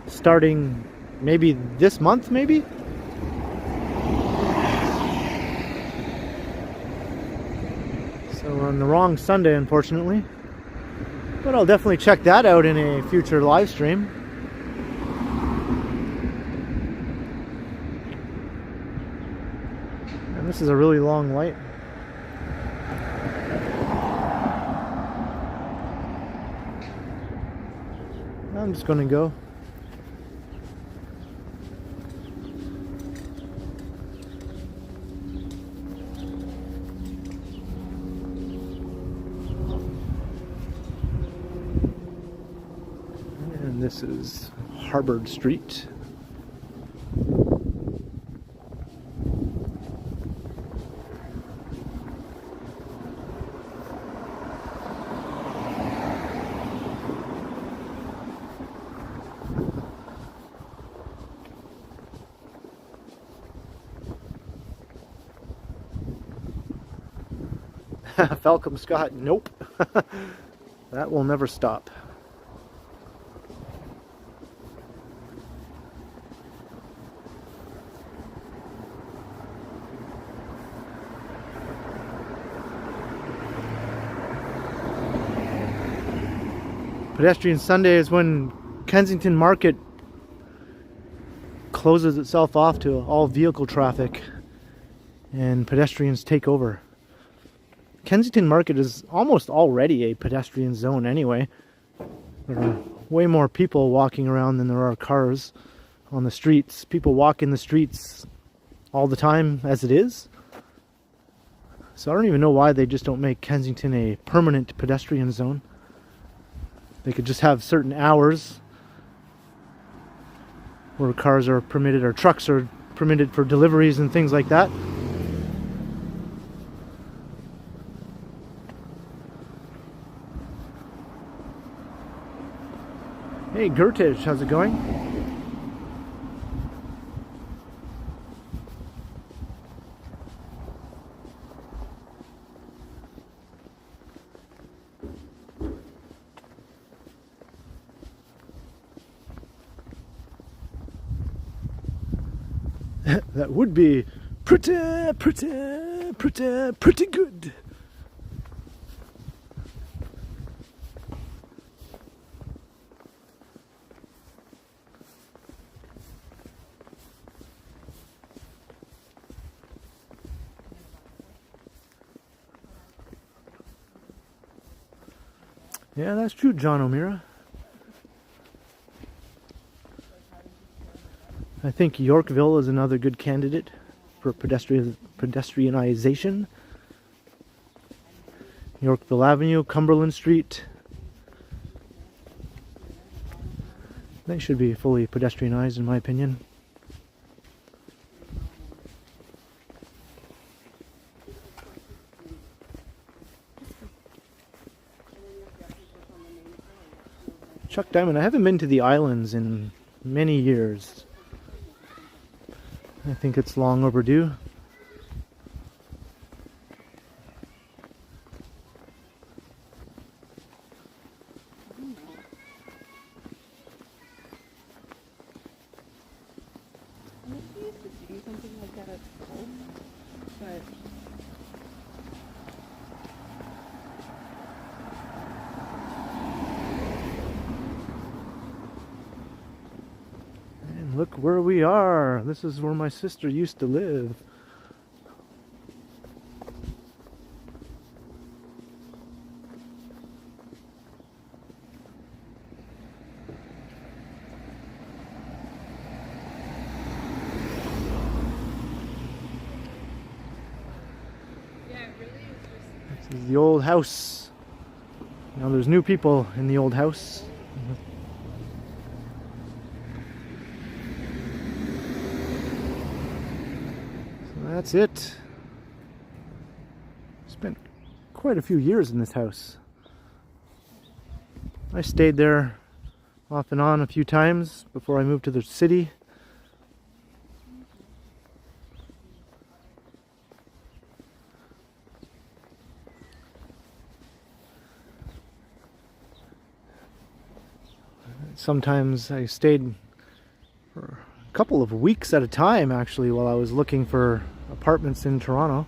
starting maybe this month, maybe? So we're on the wrong Sunday, unfortunately. But I'll definitely check that out in a future live stream. This is a really long light. I'm just going to go. And this is Harvard Street. Falcom Scott, nope. That will never stop. Pedestrian Sunday is when Kensington Market closes itself off to all vehicle traffic and pedestrians take over. Kensington Market is almost already a pedestrian zone anyway. There are way more people walking around than there are cars on the streets. People walk in the streets all the time as it is. So I don't even know why they just don't make Kensington a permanent pedestrian zone. They could just have certain hours where cars are permitted or trucks are permitted for deliveries and things like that. Hey Gertish, how's it going? That would be pretty good. Yeah, that's true, John O'Meara. I think Yorkville is another good candidate for pedestrianization. Yorkville Avenue, Cumberland Street. They should be fully pedestrianized in my opinion. Chuck Diamond, I haven't been to the islands in many years. I think it's long overdue. Look where we are. This is where my sister used to live. This is the old house. Now there's new people in the old house. That's it. Spent quite a few years in this house. I stayed there off and on a few times before I moved to the city. Sometimes I stayed for a couple of weeks at a time actually while I was looking for apartments in Toronto.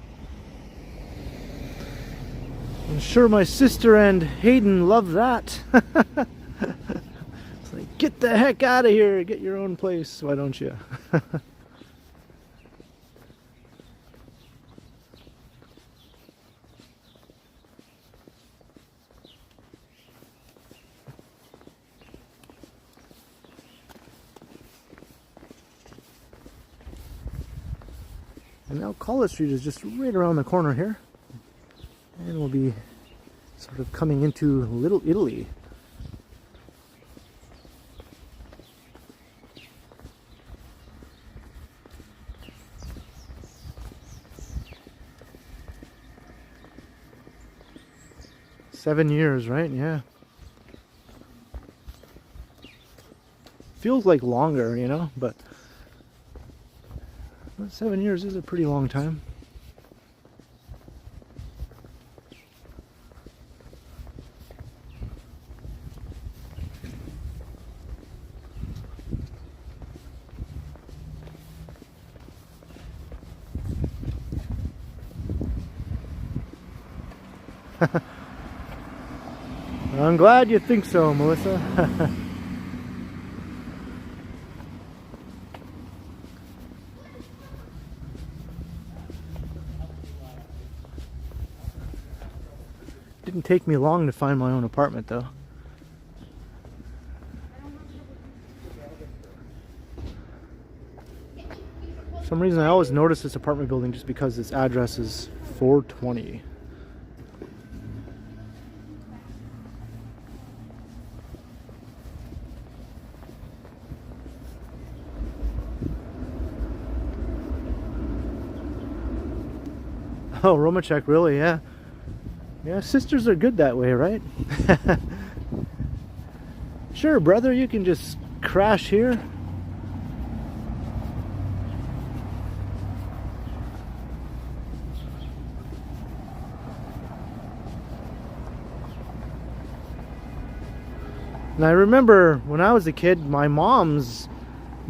I'm sure my sister and Hayden love that. It's like, get the heck out of here, get your own place, why don't you? And now College Street is just right around the corner here. And we'll be sort of coming into Little Italy. Seven years, right? Yeah. Feels like longer, you know, but 7 years is a pretty long time. I'm glad you think so, Melissa. Didn't take me long to find my own apartment though. For some reason I always notice this apartment building just because its address is 420. Oh, Romachek, really? Yeah. Yeah, sisters are good that way, right? Sure, brother, you can just crash here. And I remember when I was a kid, my mom's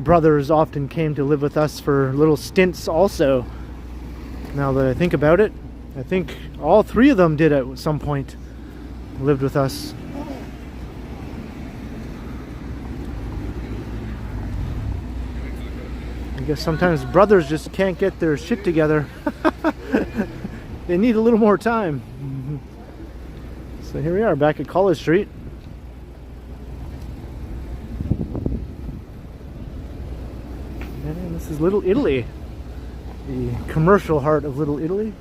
brothers often came to live with us for little stints also. Now that I think about it, I think all three of them did at some point, lived with us. I guess sometimes brothers just can't get their shit together. They need a little more time. So here we are back at College Street. And this is Little Italy, the commercial heart of Little Italy.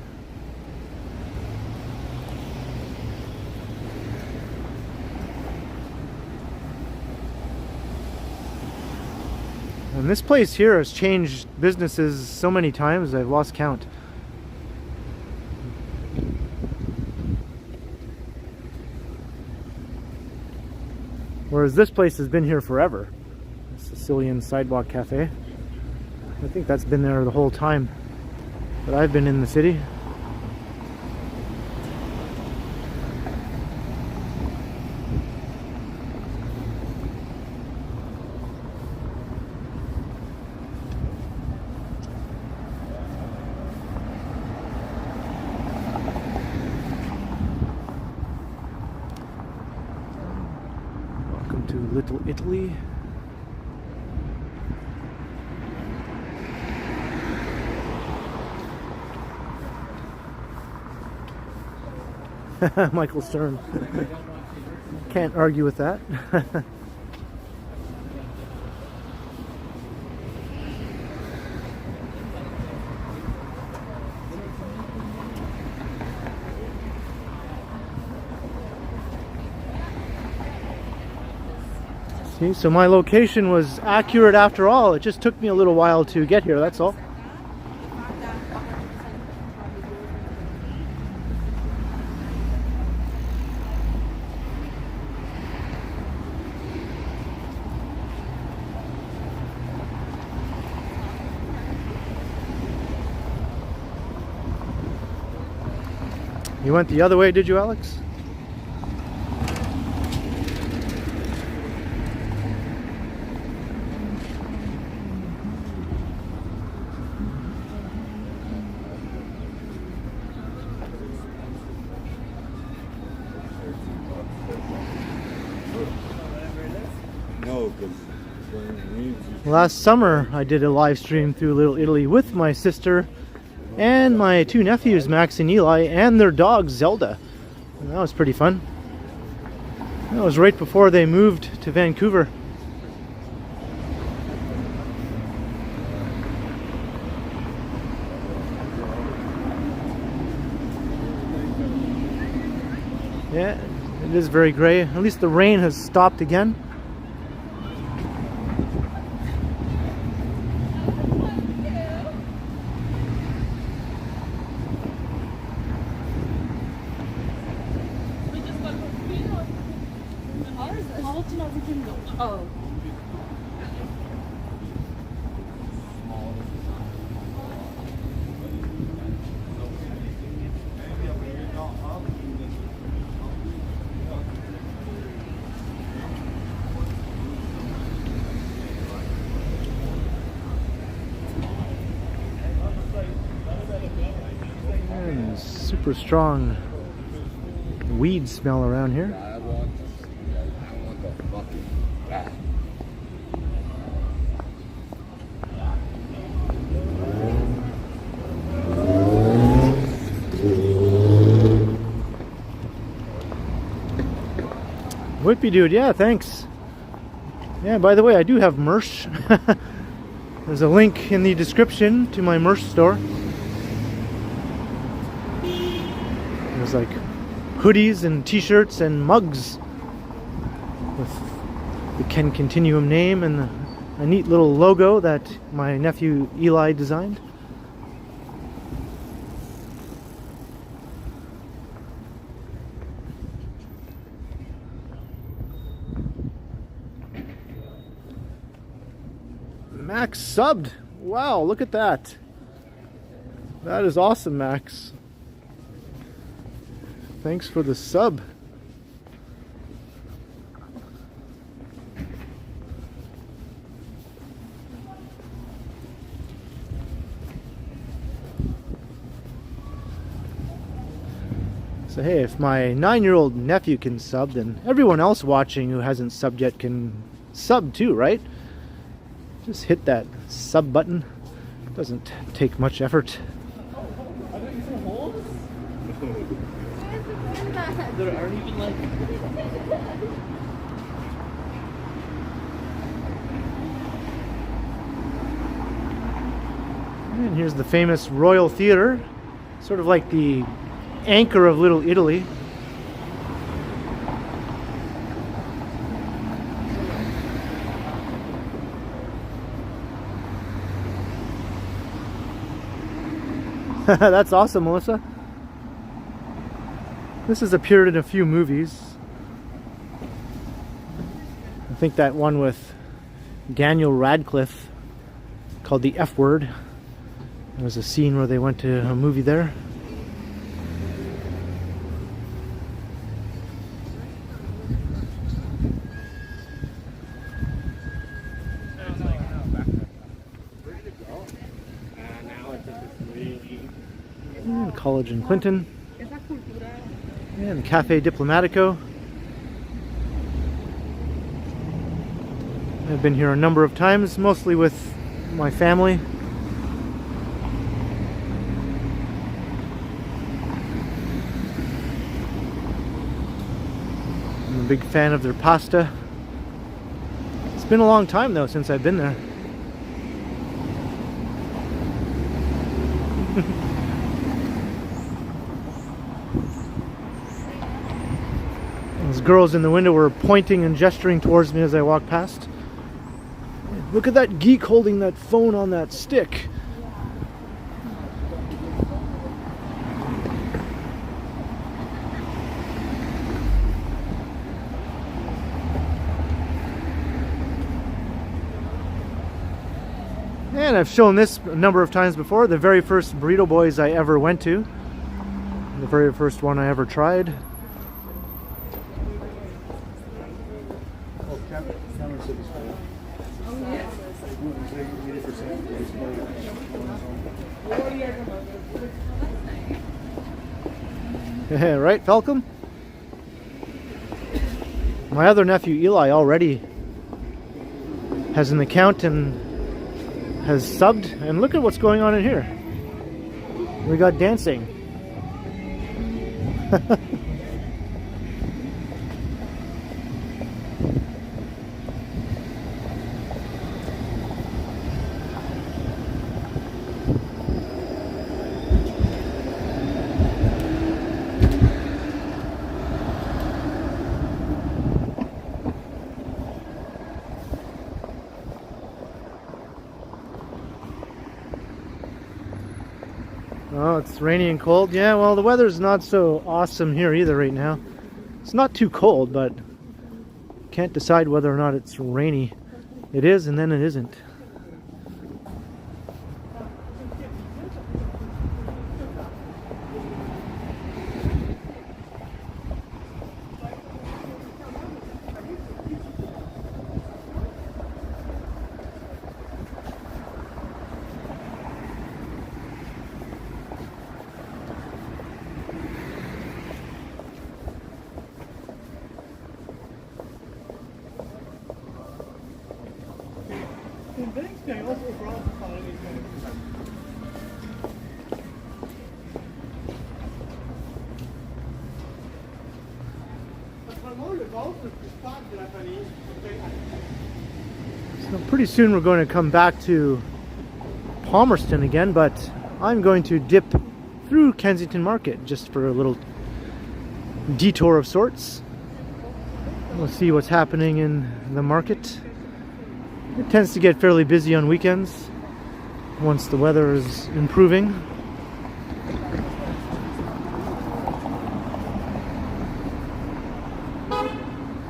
And this place here has changed businesses so many times I've lost count. Whereas this place has been here forever. The Sicilian Sidewalk Cafe. I think that's been there the whole time that I've been in the city. Welcome to Little Italy. Michael Stern. Can't argue with that. See, so my location was accurate after all. It just took me a little while to get here, that's all. You went the other way, did you, Alex? No, because Last summer I did a live stream through Little Italy with my sister and my two nephews, Max and Eli, and their dog Zelda. And that was pretty fun. That was right before they moved to Vancouver. Yeah, it is very gray. At least the rain has stopped again. Oh. And super strong weed smell around here. I want the fucking rat. Whippy dude, yeah, thanks. Yeah, by the way, I do have merch. There's a link in the description to my merch store. There's like hoodies and t-shirts and mugs with the TheKenContinuum name and a neat little logo that my nephew Eli designed. Max subbed. Wow, look at that. That is awesome, Max. Thanks for the sub. So hey, if my 9-year-old nephew can sub, then everyone else watching who hasn't subbed yet can sub too, right? Just hit that sub button. Doesn't take much effort. There aren't even like... And here's the famous Royal Theatre, sort of like the anchor of Little Italy. That's awesome, Melissa. This has appeared in a few movies. I think that one with Daniel Radcliffe called The F Word. There was a scene where they went to a movie there. And College in Clinton. And Cafe Diplomatico. I've been here a number of times, mostly with my family. I'm a big fan of their pasta. It's been a long time though since I've been there. Those girls in the window were pointing and gesturing towards me as I walked past. Look at that geek holding that phone on that stick. And I've shown this a number of times before. The very first Burrito Boys I ever went to. The very first one I ever tried. Right, Falcom? My other nephew Eli already has an account and has subbed, and look at what's going on in here. We got dancing. Oh, it's rainy and cold. Yeah, well, the weather's not so awesome here either right now. It's not too cold, but can't decide whether or not it's rainy. It is, and then it isn't. So pretty soon we're going to come back to Palmerston again, but I'm going to dip through Kensington Market just for a little detour of sorts. We'll see what's happening in the market. It tends to get fairly busy on weekends once the weather is improving.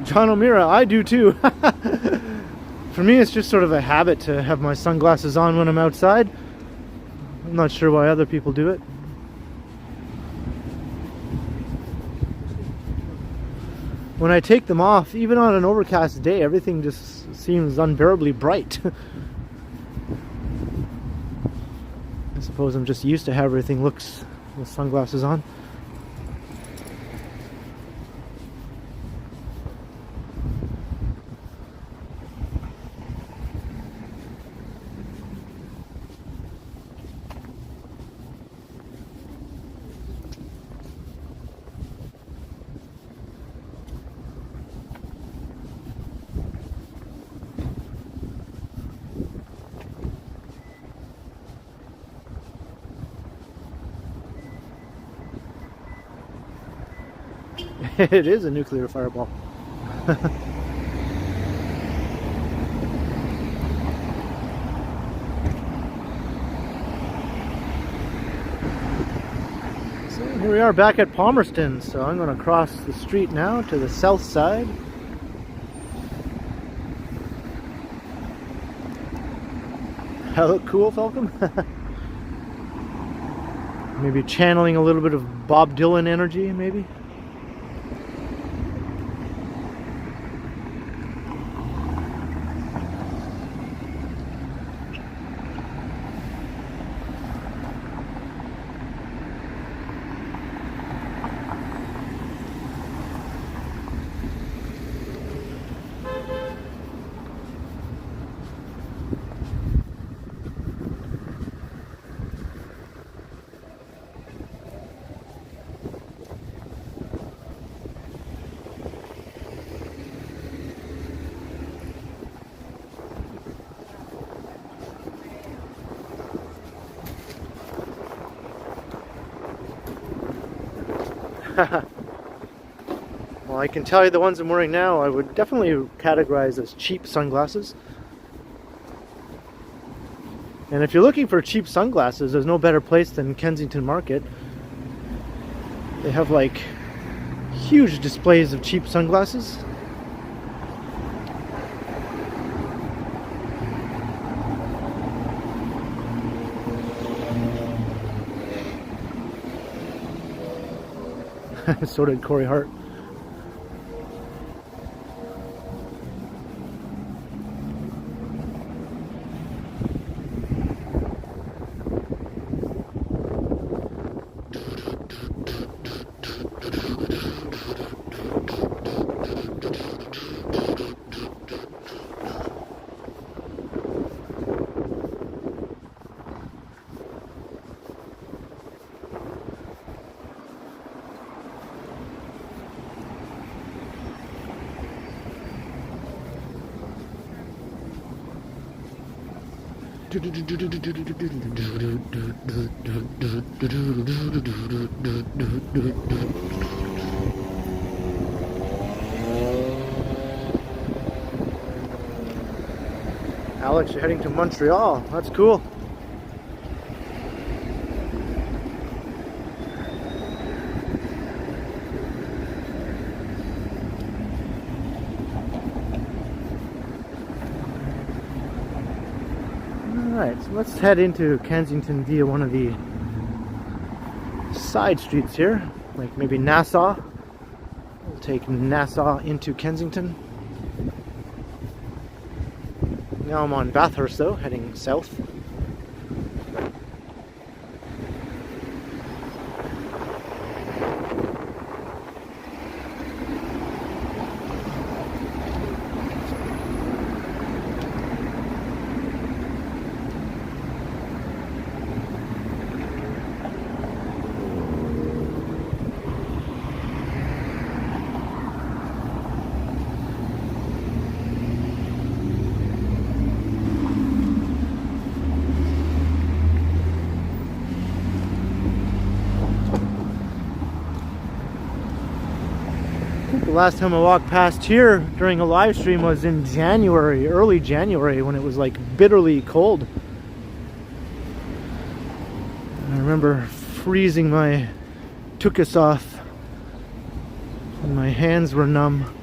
John O'Meara, I do too. For me, it's just sort of a habit to have my sunglasses on when I'm outside. I'm not sure why other people do it. When I take them off, even on an overcast day, everything just seems unbearably bright. I suppose I'm just used to how everything looks with sunglasses on. It is a nuclear fireball. So here we are back at Palmerston. So I'm going to cross the street now to the south side. I look cool, Falcon? Maybe channeling a little bit of Bob Dylan energy, maybe? Well, I can tell you the ones I'm wearing now, I would definitely categorize as cheap sunglasses. And if you're looking for cheap sunglasses, there's no better place than Kensington Market. They have like huge displays of cheap sunglasses. So did Corey Hart. Alex, you're heading to Montreal. That's cool. Alright, so let's head into Kensington via one of the side streets here, like maybe Nassau. We'll take Nassau into Kensington. Now I'm on Bathurst though, heading south. The last time I walked past here during a live stream was in January, early January, when it was like bitterly cold. And I remember freezing my tuchus off and my hands were numb.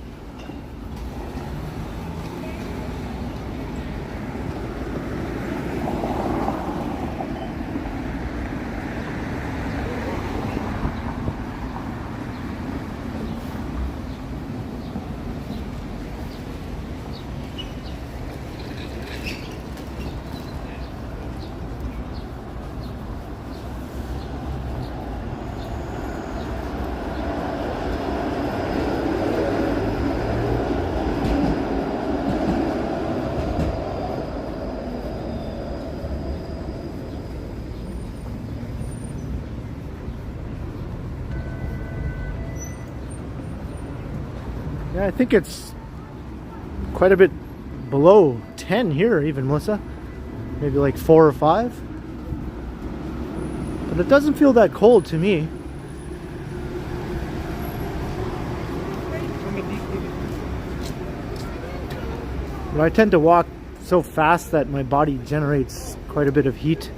Yeah, I think it's quite a bit below 10 here even, Melissa. Maybe like 4 or 5. But it doesn't feel that cold to me. But I tend to walk so fast that my body generates quite a bit of heat.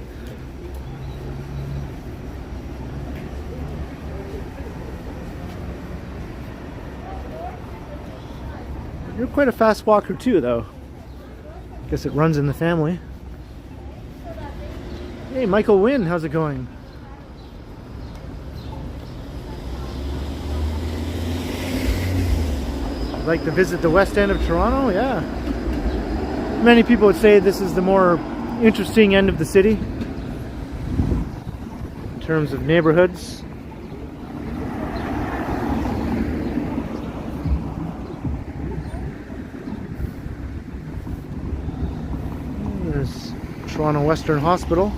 You're quite a fast walker too, though. I guess it runs in the family. Hey, Michael Wynn, how's it going? I'd like to visit the west end of Toronto? Yeah. Many people would say this is the more interesting end of the city in terms of neighborhoods. There's Toronto Western Hospital.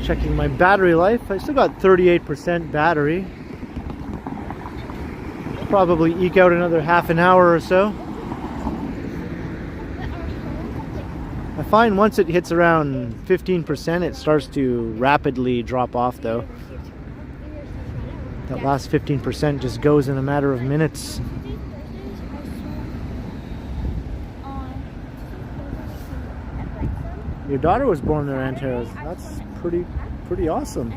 Checking my battery life. I still got 38% battery. Probably eke out another half an hour or so. I find once it hits around 15%, it starts to rapidly drop off though. That last 15% just goes in a matter of minutes. Your daughter was born there, Antares. That's pretty awesome.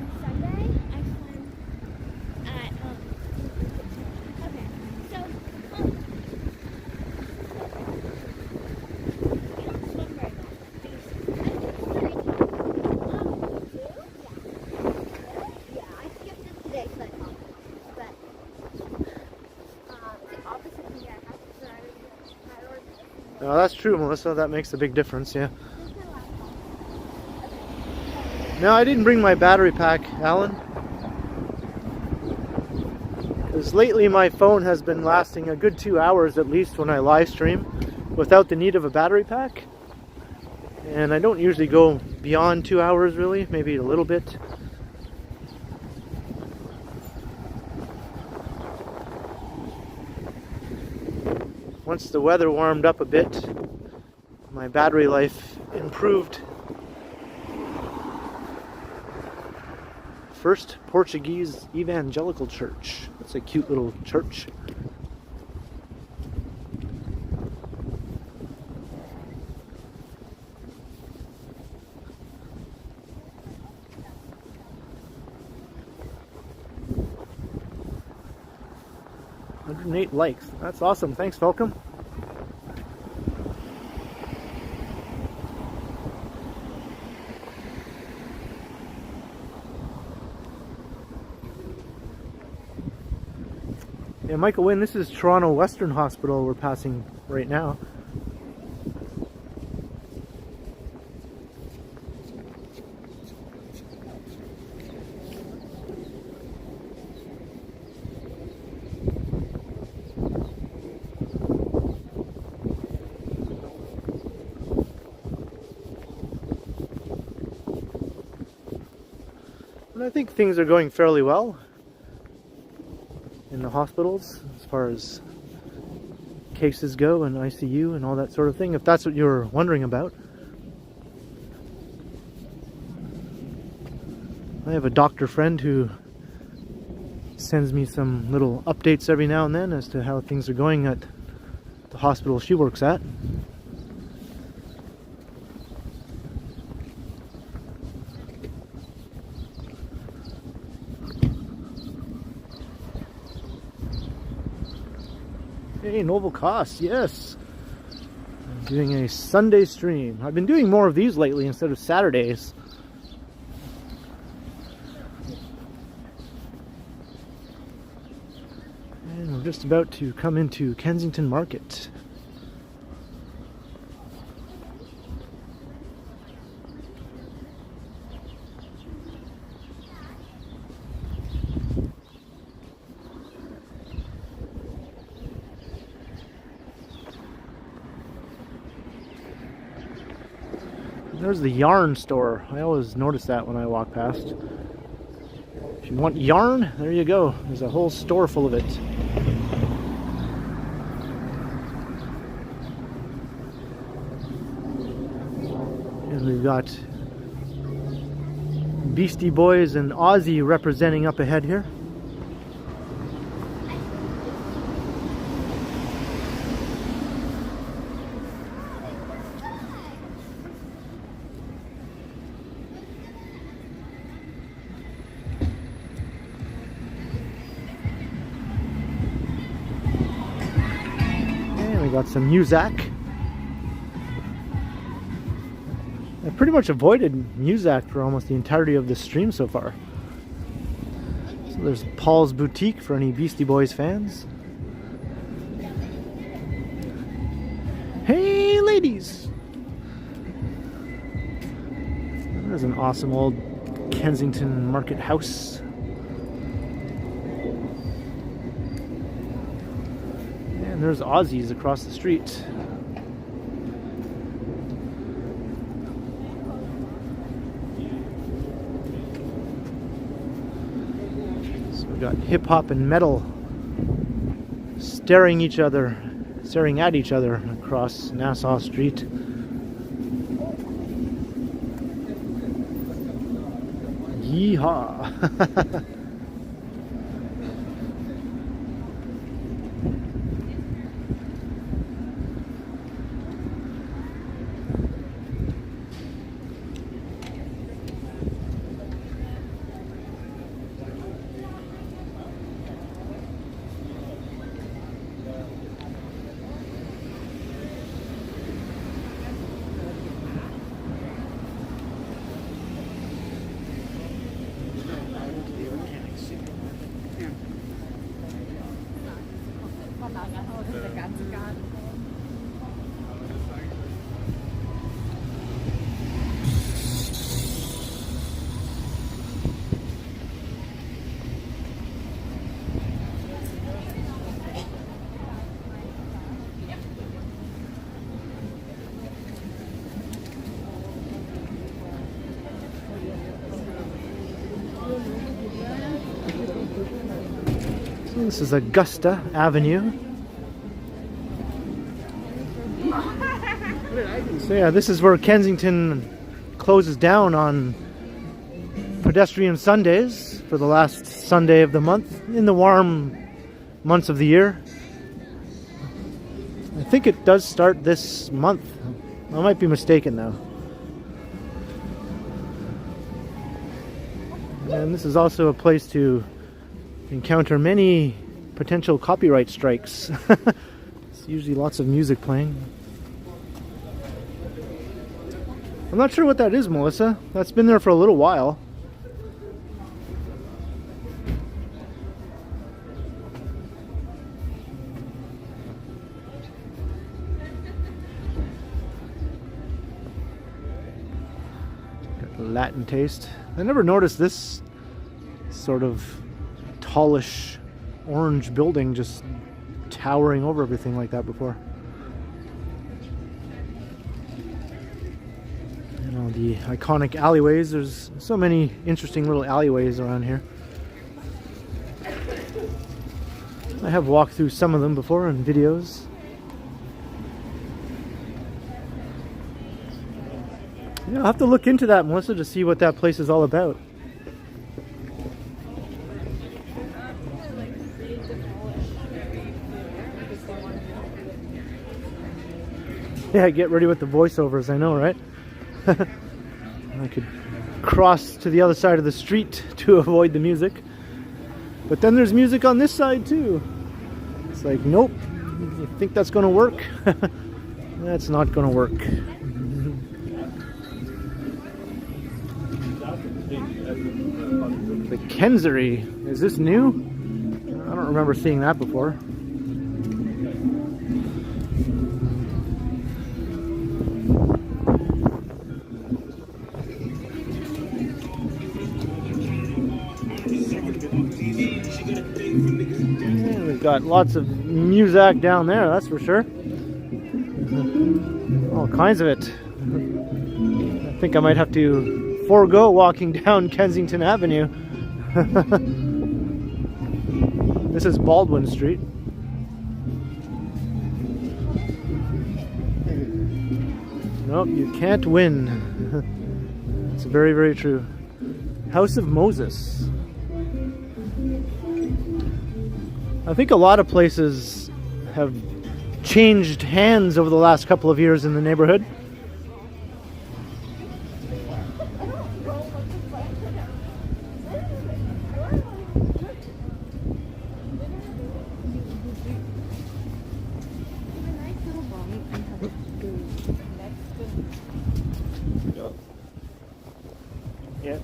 Oh, that's true, Melissa. That makes a big difference, yeah. No, I didn't bring my battery pack, Alan. Because lately my phone has been lasting a good 2 hours at least when I live stream without the need of a battery pack. And I don't usually go beyond 2 hours really, maybe a little bit. Once the weather warmed up a bit, my battery life improved. First Portuguese Evangelical Church. That's a cute little church. "108 likes. That's awesome. Thanks, Falcom. Yeah, Michael Wynn, this is Toronto Western Hospital we're passing right now. And I think things are going fairly well in the hospitals as far as cases go and ICU and all that sort of thing, if that's what you're wondering about. I have a doctor friend who sends me some little updates every now and then as to how things are going at the hospital she works at. Hey, Noble Cost, yes. I'm doing a Sunday stream. I've been doing more of these lately instead of Saturdays. And we're just about to come into Kensington Market. There's the yarn store. I always notice that when I walk past. If you want yarn, there you go. There's a whole store full of it. And we've got Beastie Boys and Ozzy representing up ahead here. And we got some Muzak. I pretty much avoided Muzak for almost the entirety of this stream so far. So there's Paul's Boutique for any Beastie Boys fans. Hey ladies! There's an awesome old Kensington Market house. And there's Aussies across the street. Got hip hop and metal staring at each other across Nassau Street. Yeehaw! This is Augusta Avenue. So yeah, this is where Kensington closes down on pedestrian Sundays for the last Sunday of the month in the warm months of the year. I think it does start this month. I might be mistaken though. And this is also a place to encounter many potential copyright strikes. It's usually lots of music playing. I'm not sure what that is, Melissa. That's been there for a little while. Got the Latin taste. I never noticed this sort of tallish orange building just towering over everything like that before. You know, the iconic alleyways. There's so many interesting little alleyways around here. I have walked through some of them before in videos. Yeah, I'll have to look into that, Melissa, to see what that place is all about. Yeah, get ready with the voiceovers, I know, right? I could cross to the other side of the street to avoid the music. But then there's music on this side too. It's like, nope, you think that's gonna work? That's not gonna work. The Kenzery, is this new? I don't remember seeing that before. We've got lots of Muzak down there, that's for sure. All kinds of it. I think I might have to forego walking down Kensington Avenue. This is Baldwin Street. Nope, you can't win. It's very, very true. House of Moses. I think a lot of places have changed hands over the last couple of years in the neighborhood. Yeah.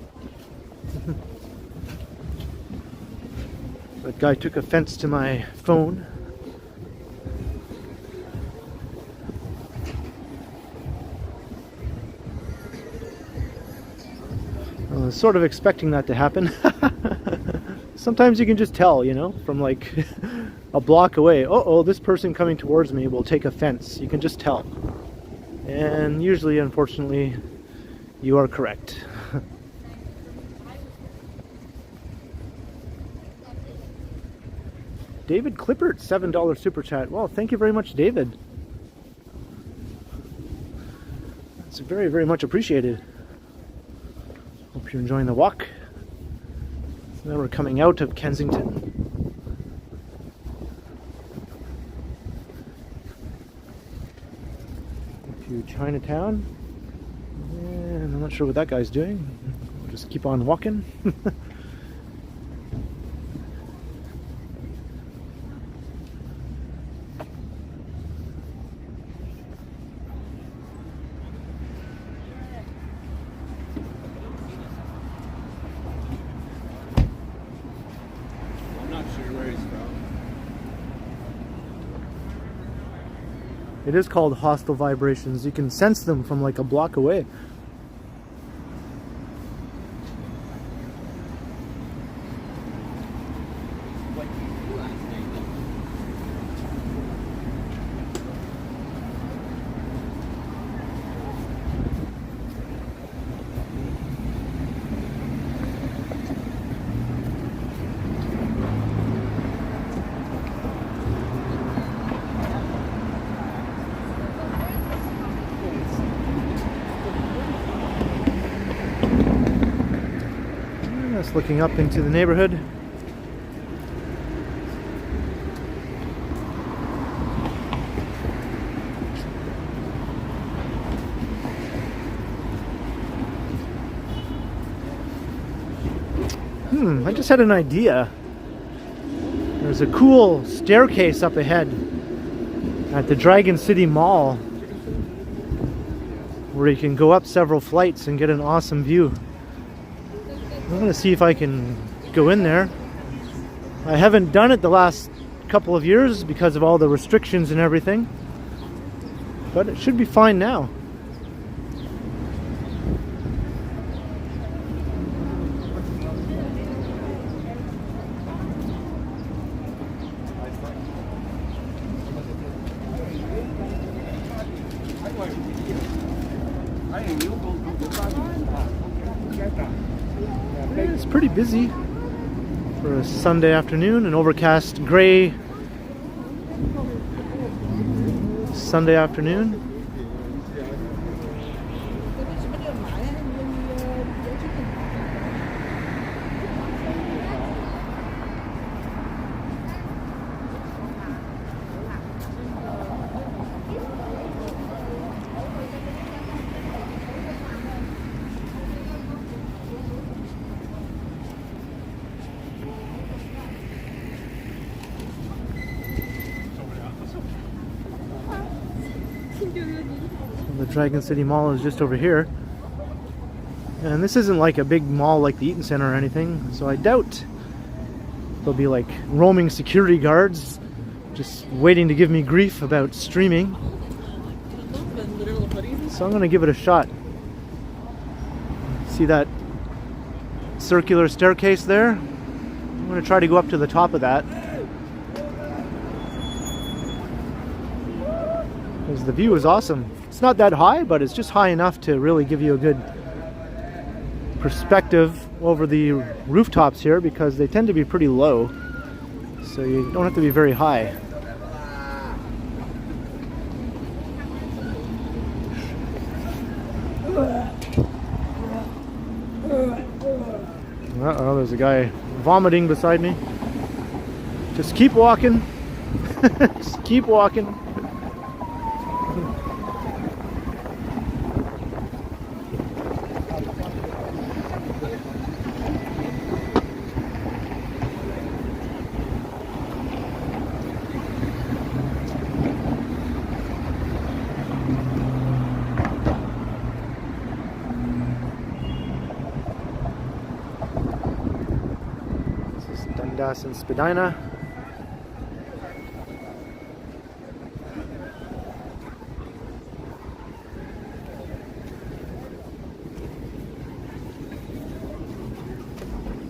That guy took offense to my phone. I was sort of expecting that to happen. Sometimes you can just tell, you know, from like a block away. Uh-oh, this person coming towards me will take offense. You can just tell. And usually, unfortunately, you are correct. David Clippert, $7 super chat. Well, thank you very much, David. That's very, very much appreciated. Hope you're enjoying the walk. So now we're coming out of Kensington. To Chinatown. And I'm not sure what that guy's doing. We'll just keep on walking. It is called hostile vibrations. You can sense them from like a block away. Just looking up into the neighborhood. I just had an idea. There's a cool staircase up ahead at the Dragon City Mall where you can go up several flights and get an awesome view. I'm going to see if I can go in there. I haven't done it the last couple of years because of all the restrictions and everything, but it should be fine now. It's pretty busy for a Sunday afternoon, an overcast gray Sunday afternoon. The Dragon City Mall is just over here, and this isn't like a big mall like the Eaton Center or anything, so I doubt there'll be like roaming security guards just waiting to give me grief about streaming. So I'm gonna give it a shot. See that circular staircase there? I'm gonna try to go up to the top of that, because the view is awesome. It's not that high, but it's just high enough to really give you a perspective over the rooftops here because they tend to be pretty low, so you don't have to be very high. Uh-oh, there's a guy vomiting beside me. Just keep walking. Just keep walking. This is Dundas and Spadina.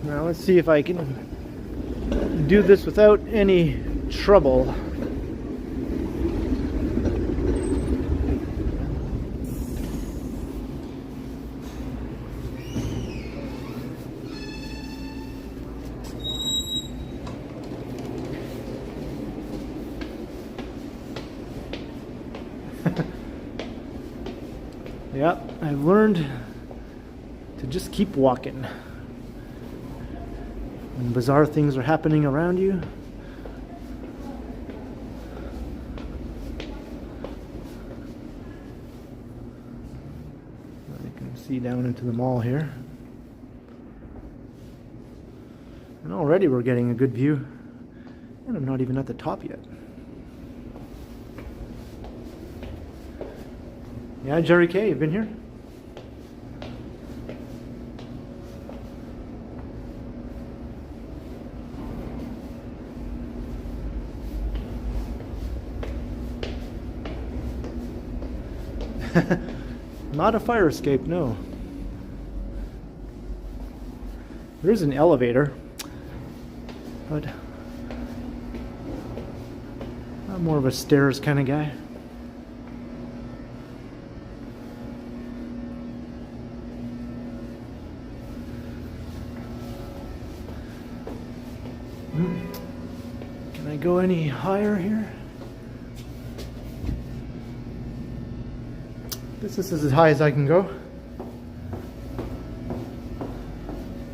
Now let's see if I can do this without any trouble. Yeah, I've learned to just keep walking. When bizarre things are happening around you, you can see down into the mall here. And already we're getting a good view, and I'm not even at the top yet. Yeah, Jerry K, you've been here? Not a fire escape, no. There's an elevator, but I'm more of a stairs kind of guy. Can I go any higher here? This is as high as I can go.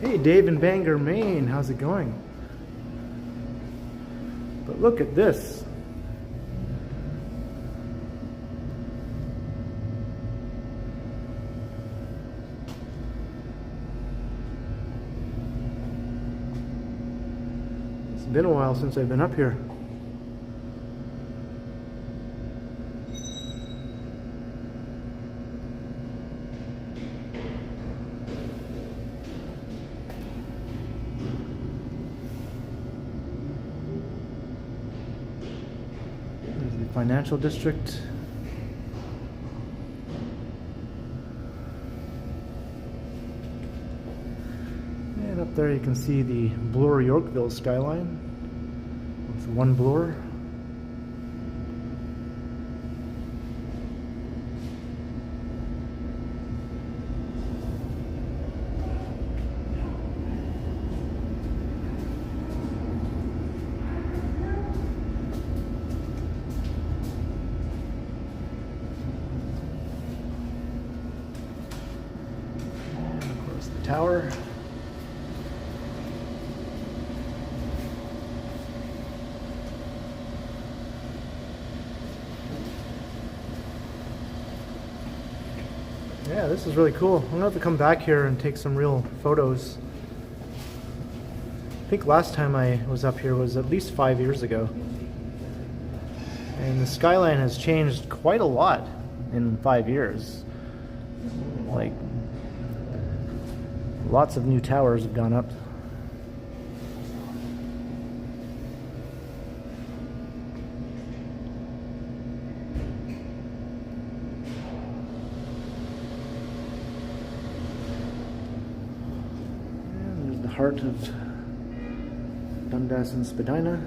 Hey, Dave in Bangor, Maine. How's it going? But look at this. It's been a while since I've been up here. Financial district. And up there you can see the Bloor Yorkville skyline with one Bloor. Tower. Yeah, this is really cool. I'm gonna have to come back here and take some real photos. I think last time I was up here was at least 5 years ago. And the skyline has changed quite a lot in 5 years. Like, lots of new towers have gone up. And there's the heart of Dundas and Spadina.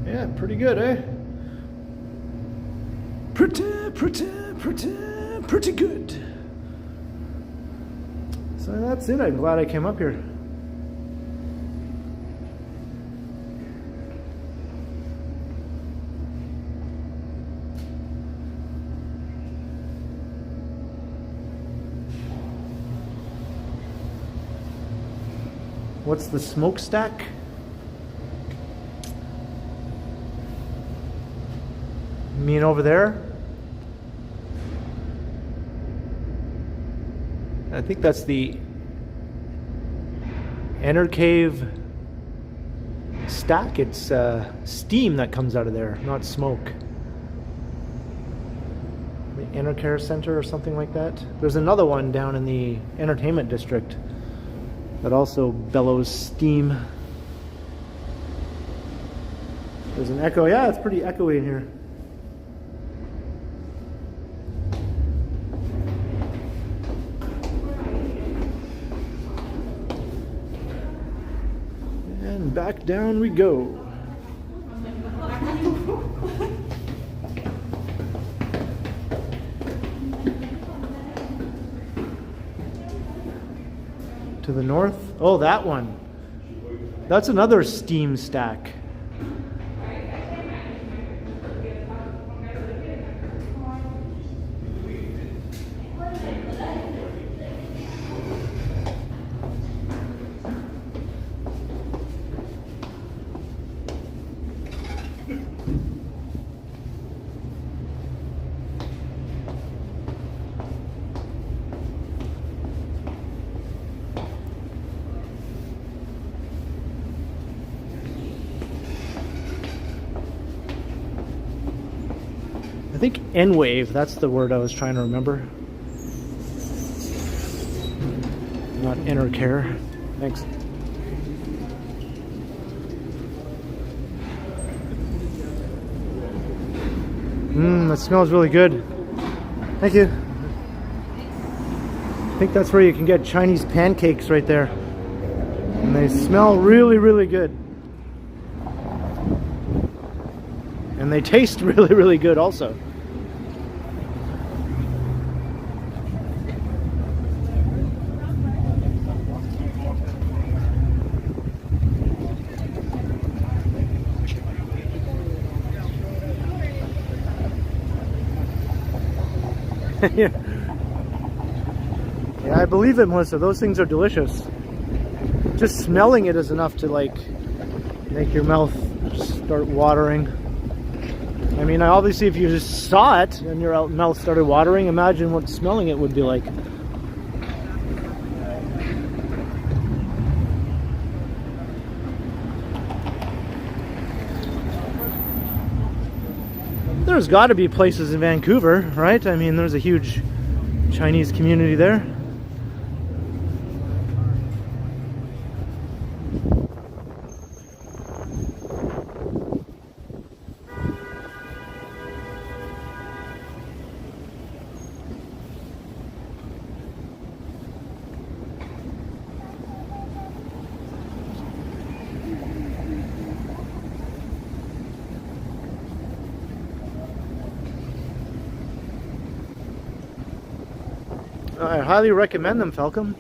Yeah, pretty good, eh? Pretty good. So that's it. I'm glad I came up here. What's the smokestack? You mean over there? I think that's the inner cave stack. It's steam that comes out of there, not smoke. The Inner Care Center or something like that. There's another one down in the entertainment district that also bellows steam. There's an echo. Yeah, it's pretty echoey in here. And back down we go. To the north. Oh, that one. That's another steam stack. I think N-wave, that's the word I was trying to remember. Not inner care. Thanks. That smells really good. Thank you. I think that's where you can get Chinese pancakes right there. And they smell really, really good. And they taste really, really good also. Yeah, I believe it, Melissa. Those things are delicious. Just smelling it is enough to like make your mouth start watering. I mean, obviously if you just saw it and your mouth started watering, imagine what smelling it would be like. There's got to be places in Vancouver, right? I mean, there's a huge Chinese community there. I highly recommend them, Falcon.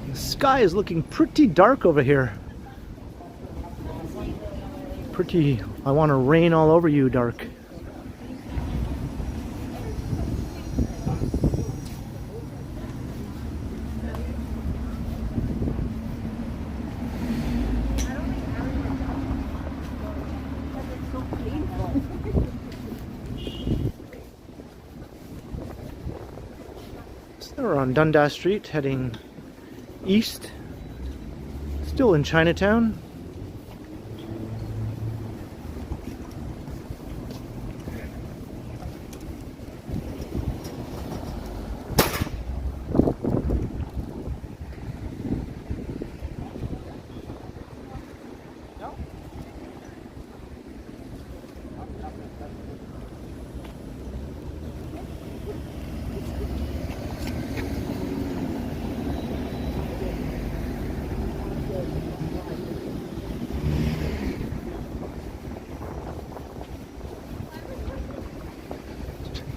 The sky is looking pretty dark over here. Pretty, I want to rain all over you dark. We're on Dundas Street heading east, still in Chinatown.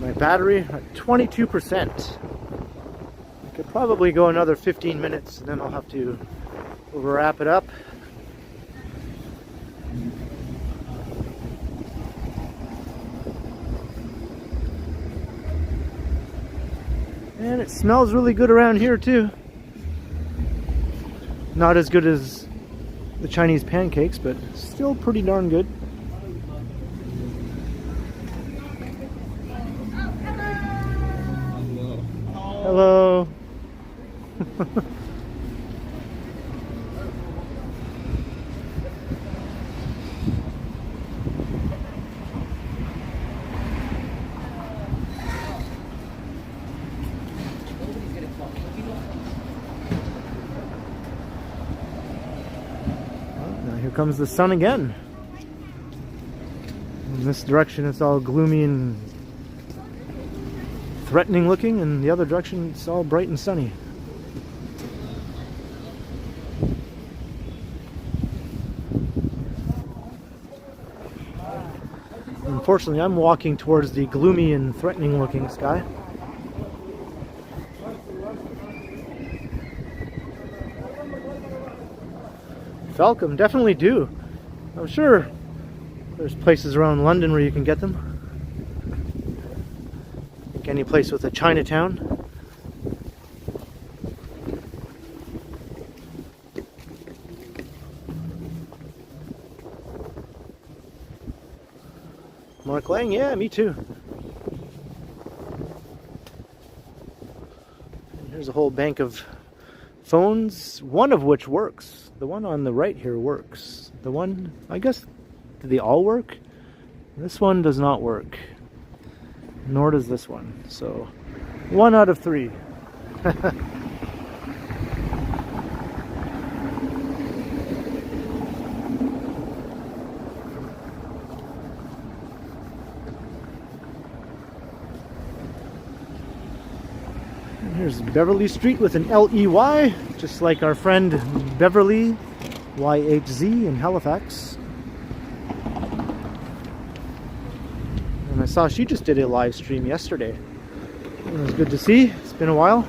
My battery at 22%. I could probably go another 15 minutes and then I'll have to wrap it up. And it smells really good around here too. Not as good as the Chinese pancakes, but still pretty darn good. Hello. Now here comes the sun again. In this direction it's all gloomy and threatening looking, and the other direction it's all bright and sunny. Unfortunately, I'm walking towards the gloomy and threatening looking sky. Falcon, definitely do. I'm sure there's places around London where you can get them. Like any place with a Chinatown. Mark Lang, yeah, me too. And here's a whole bank of phones, one of which works. The one on the right here works. The one, I guess, do they all work? This one does not work. Nor does this one. So, 1 out of 3. Here's Beverly Street with an L-E-Y, just like our friend Beverly, Y-H-Z in Halifax. And I saw she just did a live stream yesterday. It was good to see. It's been a while.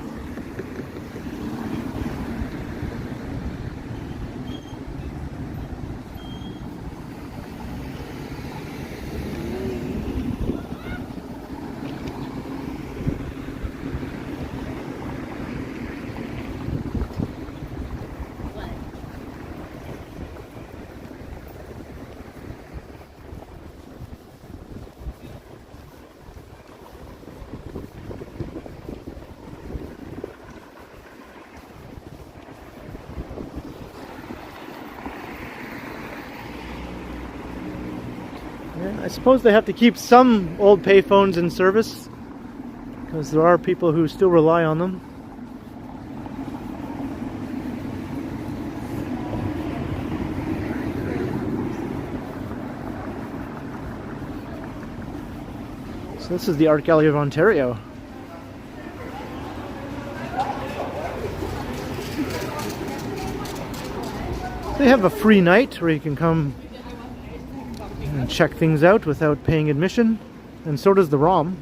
I suppose they have to keep some old payphones in service, because there are people who still rely on them. So this is the Art Gallery of Ontario. They have a free night where you can come and check things out without paying admission, and so does the ROM.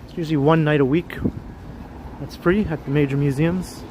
It's usually one night a week that's free at the major museums.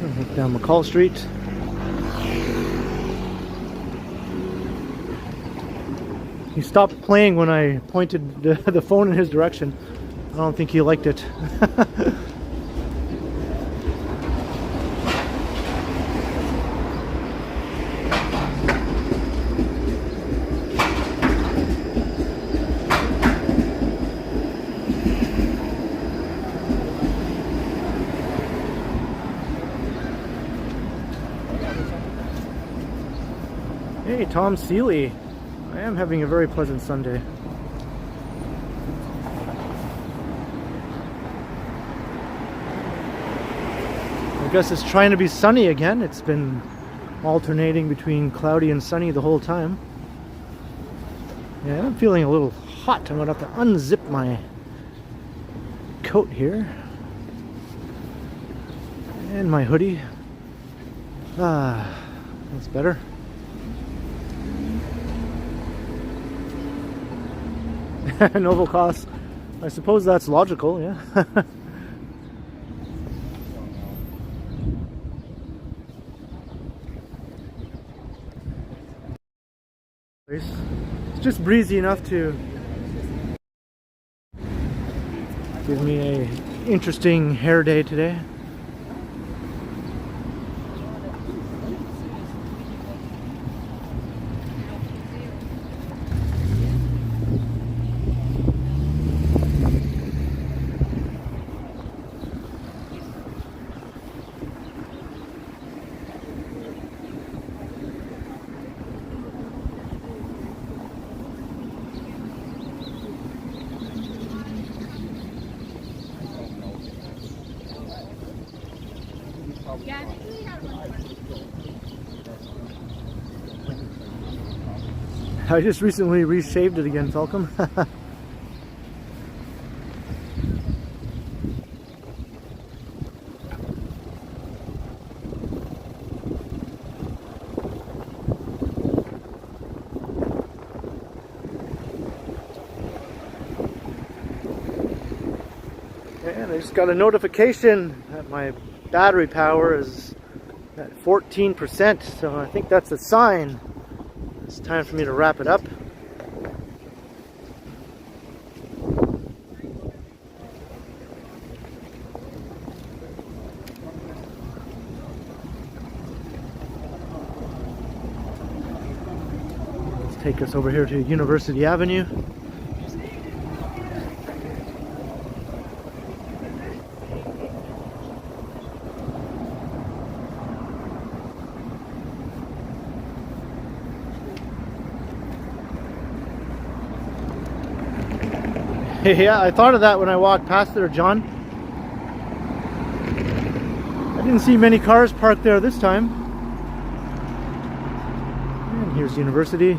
Look down McCall Street. He stopped playing when I pointed the phone in his direction. I don't think he liked it. Hey, Tom Seeley. I am having a very pleasant Sunday. I guess it's trying to be sunny again. It's been alternating between cloudy and sunny the whole time. Yeah, I'm feeling a little hot. I'm going to have to unzip my coat here. And my hoodie. Ah, that's better. Novel cost. I suppose that's logical, yeah. It's just breezy enough to give me an interesting hair day today. I just recently reshaved it again, Falcom. And I just got a notification that my battery power is at 14%, so I think that's a sign. It's time for me to wrap it up. Let's take us over here to University Avenue. Yeah, I thought of that when I walked past there, John. I didn't see many cars parked there this time. And here's University.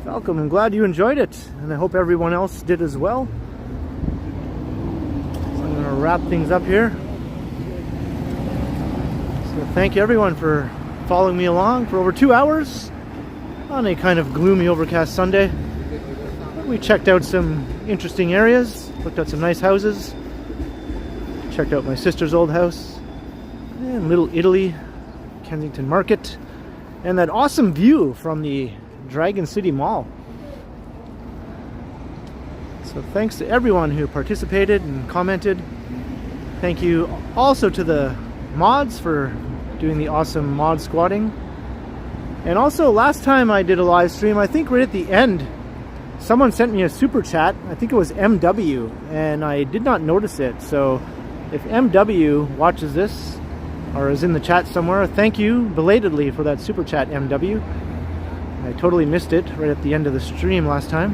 Welcome, I'm glad you enjoyed it, and I hope everyone else did as well. Wrap things up here. So thank you everyone for following me along for over 2 hours on a kind of gloomy overcast Sunday. We checked out some interesting areas, looked at some nice houses, checked out my sister's old house, and Little Italy, Kensington Market, and that awesome view from the Dragon City Mall. So thanks to everyone who participated and commented. Thank you also to the mods for doing the awesome mod squatting. And also, last time I did a live stream, I think right at the end, someone sent me a super chat. I think it was MW, and I did not notice it. So if MW watches this or is in the chat somewhere, thank you belatedly for that super chat, MW. I totally missed it right at the end of the stream last time.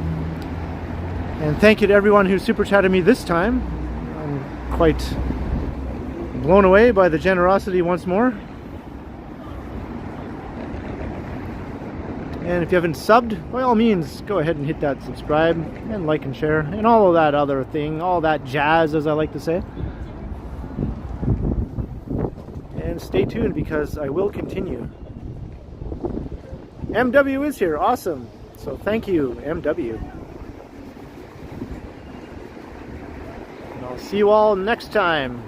And thank you to everyone who super chatted me this time. I'm quite blown away by the generosity once more. And if you haven't subbed, by all means, go ahead and hit that subscribe and like and share and all of that other thing, all that jazz, as I like to say. And stay tuned because I will continue. MW is here. Awesome. So thank you, MW. And I'll see you all next time.